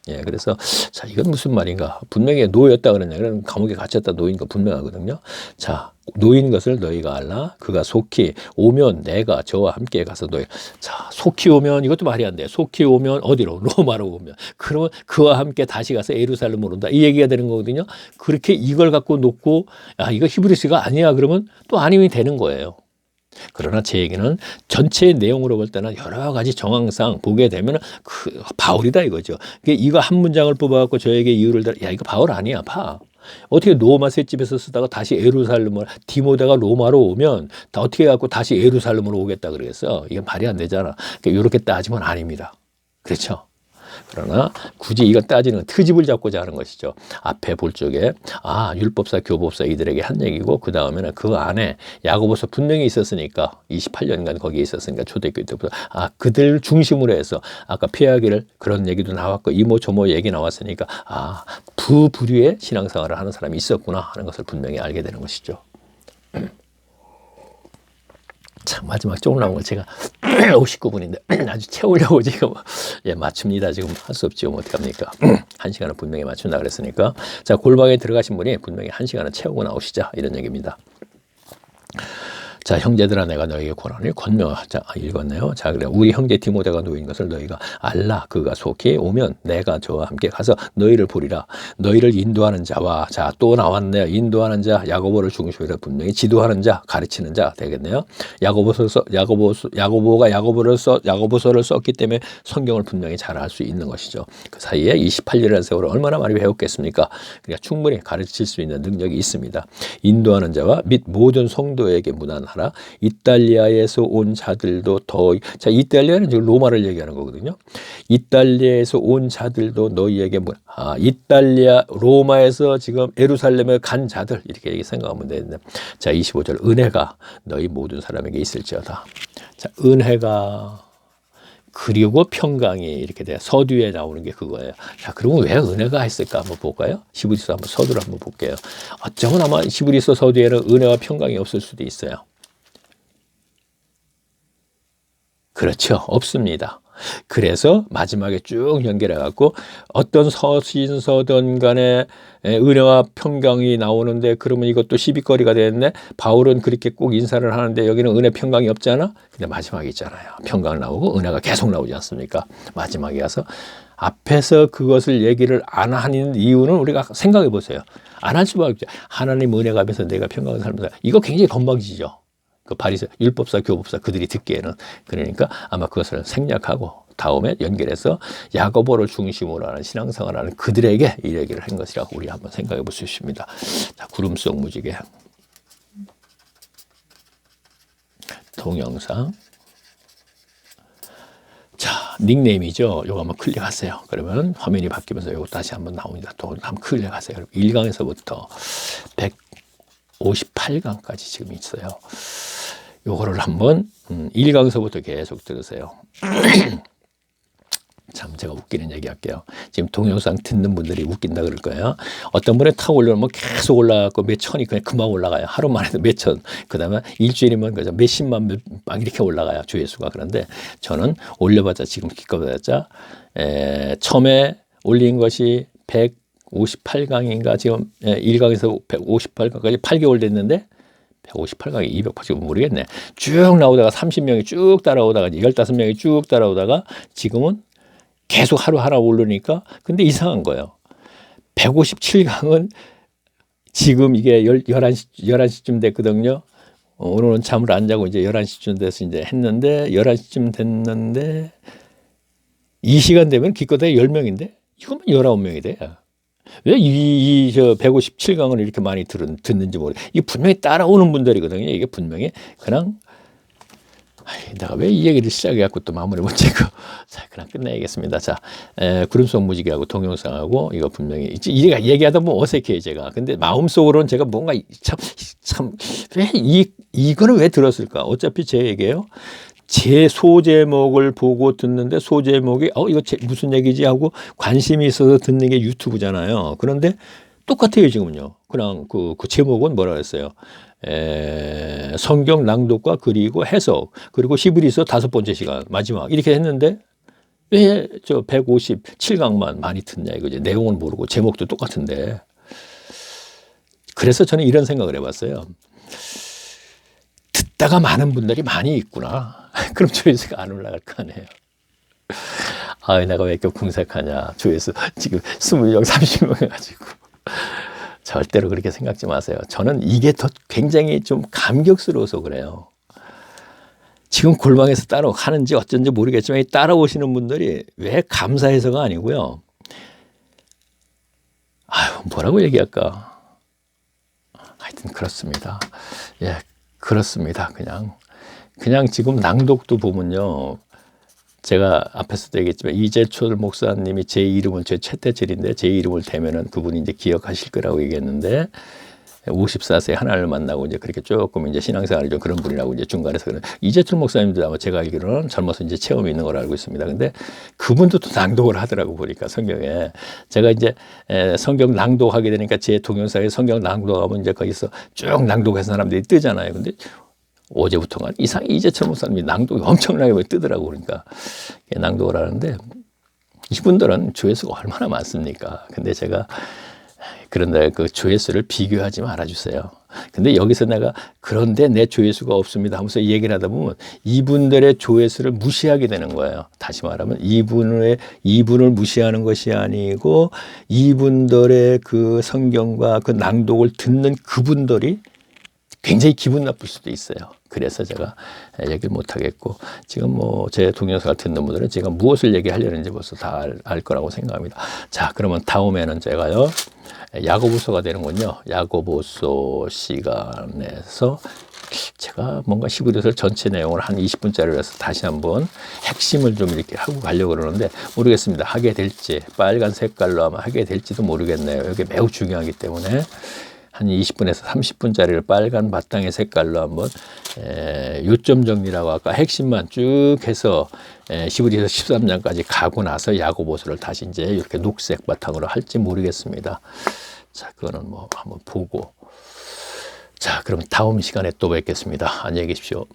예, 그래서 자 이건 무슨 말인가? 분명히 놓였다 그러냐? 감옥에 갇혔다 놓인 거 분명하거든요. 자, 놓인 것을 너희가 알라. 그가 속히 오면 내가 저와 함께 가서 너희. 자, 속히 오면 이것도 말이 안 돼. 속히 오면 어디로? 로마로 오면. 그러면 그와 함께 다시 가서 예루살렘으로 온다. 이 얘기가 되는 거거든요. 그렇게 이걸 갖고 놓고 이거 히브리스가 아니야 그러면 또 아니면 되는 거예요. 그러나 제 얘기는 전체의 내용으로 볼 때는 여러 가지 정황상 보게 되면 바울이다 이거죠. 이거 한 문장을 뽑아갖고 저에게 이유를 이거 바울 아니야 봐. 어떻게 로마 셋집에서 쓰다가 다시 예루살렘으로 디모데가 로마로 오면 다 어떻게 해갖고 다시 예루살렘으로 오겠다 그러겠어. 이게 말이 안 되잖아. 이렇게 따지면 아닙니다. 그렇죠? 그러나 굳이 이거 따지는 트집을 잡고자 하는 것이죠. 앞에 볼 적에 율법사 교법사 이들에게 한 얘기고 그 다음에는 그 안에 야고보서 분명히 있었으니까 28년간 거기에 있었으니까 초대교회 때부터 그들 중심으로 해서 아까 피하기를 그런 얘기도 나왔고 이모 저모 얘기 나왔으니까 부부류의 신앙생활을 하는 사람이 있었구나 하는 것을 분명히 알게 되는 것이죠. 참 마지막 조금 나온 걸 제가 59분인데 아주 채우려고 지금 맞춥니다. 지금 할 수 없죠. 어떡합니까? 1시간은 분명히 맞춘다 그랬으니까. 자, 골방에 들어가신 분이 분명히 1시간은 채우고 나오시자 이런 얘기입니다. 자, 형제들아, 내가 너에게 권하노니 권면하자. 읽었네요. 자, 그래. 우리 형제 디모데가 놓인 것을 너희가 알라. 그가 속히 오면 내가 저와 함께 가서 너희를 보리라. 너희를 인도하는 자와, 자, 또 나왔네요. 인도하는 자, 야고보를 중심으로 분명히 지도하는 자, 가르치는 자 되겠네요. 야고보가 야고보서를 썼기 때문에 성경을 분명히 잘 알 수 있는 것이죠. 그 사이에 28년이라는 세월을 얼마나 많이 배웠겠습니까? 그러니까 충분히 가르칠 수 있는 능력이 있습니다. 인도하는 자와 및 모든 성도에게 문안하라. 이탈리아에서 온 자들도 자, 이탈리아는 지금 로마를 얘기하는 거거든요. 이탈리아에서 온 자들도 너희에게 이탈리아 로마에서 지금 예루살렘에 간 자들 이렇게 생각하면 되는데, 자, 25절 은혜가 너희 모든 사람에게 있을지어다. 자, 은혜가 그리고 평강이 이렇게 돼요. 서두에 나오는 게 그거예요. 자, 그러면 왜 은혜가 있을까 한번 볼까요? 히브리서 한번 서두를 한번 볼게요. 어쩌면 아마 히브리서 서두에는 은혜와 평강이 없을 수도 있어요. 그렇죠. 없습니다. 그래서 마지막에 쭉 연결해갖고 어떤 서신서든 간에 은혜와 평강이 나오는데, 그러면 이것도 시비거리가 되는데 바울은 그렇게 꼭 인사를 하는데 여기는 은혜 평강이 없잖아. 근데 마지막에 있잖아요. 평강 나오고 은혜가 계속 나오지 않습니까? 마지막에 가서 앞에서 그것을 얘기를 안 하는 이유는 우리가 생각해 보세요. 안 할 수밖에 없죠. 하나님 은혜가 앞에서 내가 평강을 살면서, 이거 굉장히 건방지죠. 그 바리새 율법사 교법사 그들이 듣기에는. 그러니까 아마 그것을 생략하고 다음에 연결해서 야고보를 중심으로 하는 신앙생활을 하는 그들에게 이 얘기를 한 것이라고 우리 한번 생각해 볼 수 있습니다. 자, 구름 속 무지개 동영상. 자, 닉네임이죠. 요거 한번 클릭하세요. 그러면 화면이 바뀌면서 요거 다시 한번 나옵니다. 또 한번 클릭하세요. 1강에서부터 158강까지 지금 있어요. 요거를 한번 1강서부터 계속 들으세요. 참, 제가 웃기는 얘기 할게요. 지금 동영상 듣는 분들이 웃긴다 그럴 거예요. 어떤 분이 타고 올라오면 계속 올라가고 몇 천이 그냥 금방 올라가요. 하루만 해도 몇 천. 그 다음에 일주일이면 그저 몇십만 막 이렇게 올라가요. 조회수가. 그런데 저는 올려봤자 지금 기껏봤자 처음에 올린 것이 158강인가 지금 1강에서 158강까지 8개월 됐는데 158강이 200%지 모르겠네. 쭉 나오다가 30명이 쭉 따라오다가 15명이 쭉 따라오다가 지금은 계속 하루 하나 오르니까, 근데 이상한 거예요. 157강은 지금 이게 11시쯤 됐거든요. 오늘은 잠을 안 자고 이제 11시쯤 돼서 이제 했는데 11시쯤 됐는데 이 시간 되면 기껏해 10명인데 이거만 19명이 돼. 왜 저 157강을 이렇게 많이 듣는지 모르겠어요. 이게 분명히 따라오는 분들이거든요. 이게 분명히 그냥 내가 왜 이 얘기를 시작해갖고 또 마무리 못 짓고, 자, 그냥 끝내야겠습니다. 자, 구름 속 무지개하고 동영상하고 이거 분명히 이게 얘기하다 보면 어색해요, 제가. 근데 마음속으로는 제가 뭔가 왜 이거는 왜 들었을까? 어차피 제 얘기예요. 제 소제목을 보고 듣는데 소제목이 이거 무슨 얘기지 하고 관심이 있어서 듣는 게 유튜브잖아요. 그런데 똑같아요, 지금은요. 그냥 그 제목은 뭐라 그랬어요? 성경 낭독과 그리고 해석, 그리고 히브리서 5번째 시간 마지막 이렇게 했는데 왜 저 157강만 많이 듣냐 이거지. 내용은 모르고 제목도 똑같은데. 그래서 저는 이런 생각을 해봤어요. 듣다가 많은 분들이 많이 있구나. 그럼 조회수가 안 올라갈 거 아니에요. 내가 왜 이렇게 궁색하냐. 조회수 지금 20명, 30명 해가지고. 절대로 그렇게 생각지 마세요. 저는 이게 더 굉장히 좀 감격스러워서 그래요. 지금 골방에서 따라가는지 어쩐지 모르겠지만 따라오시는 분들이 왜 감사해서가 아니고요. 뭐라고 얘기할까. 하여튼 그렇습니다. 예, 그렇습니다. 그냥 지금 낭독도 보면요. 제가 앞에서도 얘기했지만 이재철 목사님이 제 이름을 제 최태철인데 제 이름을 대면은 그분이 이제 기억하실 거라고 얘기했는데 54세 하나를 만나고 이제 그렇게 조금 이제 신앙생활이 좀 그런 분이라고 이제 중간에서 그런 이재철 목사님도 아마 제가 알기로는 젊어서 이제 체험이 있는 걸로 알고 있습니다. 근데 그분도 또 낭독을 하더라고 보니까 성경에 제가 이제 성경 낭독하게 되니까 제 동영상에 성경 낭독하면 이제 거기서 쭉 낭독해서 사람들이 뜨잖아요. 근데 어제부터가 이재철 목사님이 낭독이 엄청나게 뜨더라고. 그러니까 낭독을 하는데 이분들은 조회수가 얼마나 많습니까? 근데 제가 그런데 그 조회수를 비교하지 말아주세요. 근데 여기서 내가 그런데 내 조회수가 없습니다 하면서 얘기를 하다 보면 이분들의 조회수를 무시하게 되는 거예요. 다시 말하면 이분을 무시하는 것이 아니고 이분들의 그 성경과 그 낭독을 듣는 그분들이 굉장히 기분 나쁠 수도 있어요. 그래서 제가 얘기를 못 하겠고, 지금 뭐 제 동영상을 듣는 분들은 제가 무엇을 얘기하려는지 벌써 다 알 거라고 생각합니다. 자, 그러면 다음에는 제가요, 야고보서가 되는군요. 야고보서 시간에서 제가 뭔가 히브리서 전체 내용을 한 20분짜리로 해서 다시 한번 핵심을 좀 이렇게 하고 가려고 그러는데 모르겠습니다. 하게 될지, 빨간 색깔로 하면 하게 될지도 모르겠네요. 이게 매우 중요하기 때문에 한 20분에서 30분짜리를 빨간 바탕의 색깔로 한번 요점 정리라고 아까 핵심만 쭉 해서 히브리서 13장까지 가고 나서 야고보서를 다시 이제 이렇게 녹색 바탕으로 할지 모르겠습니다. 자, 그거는 뭐 한번 보고. 자, 그럼 다음 시간에 또 뵙겠습니다. 안녕히 계십시오.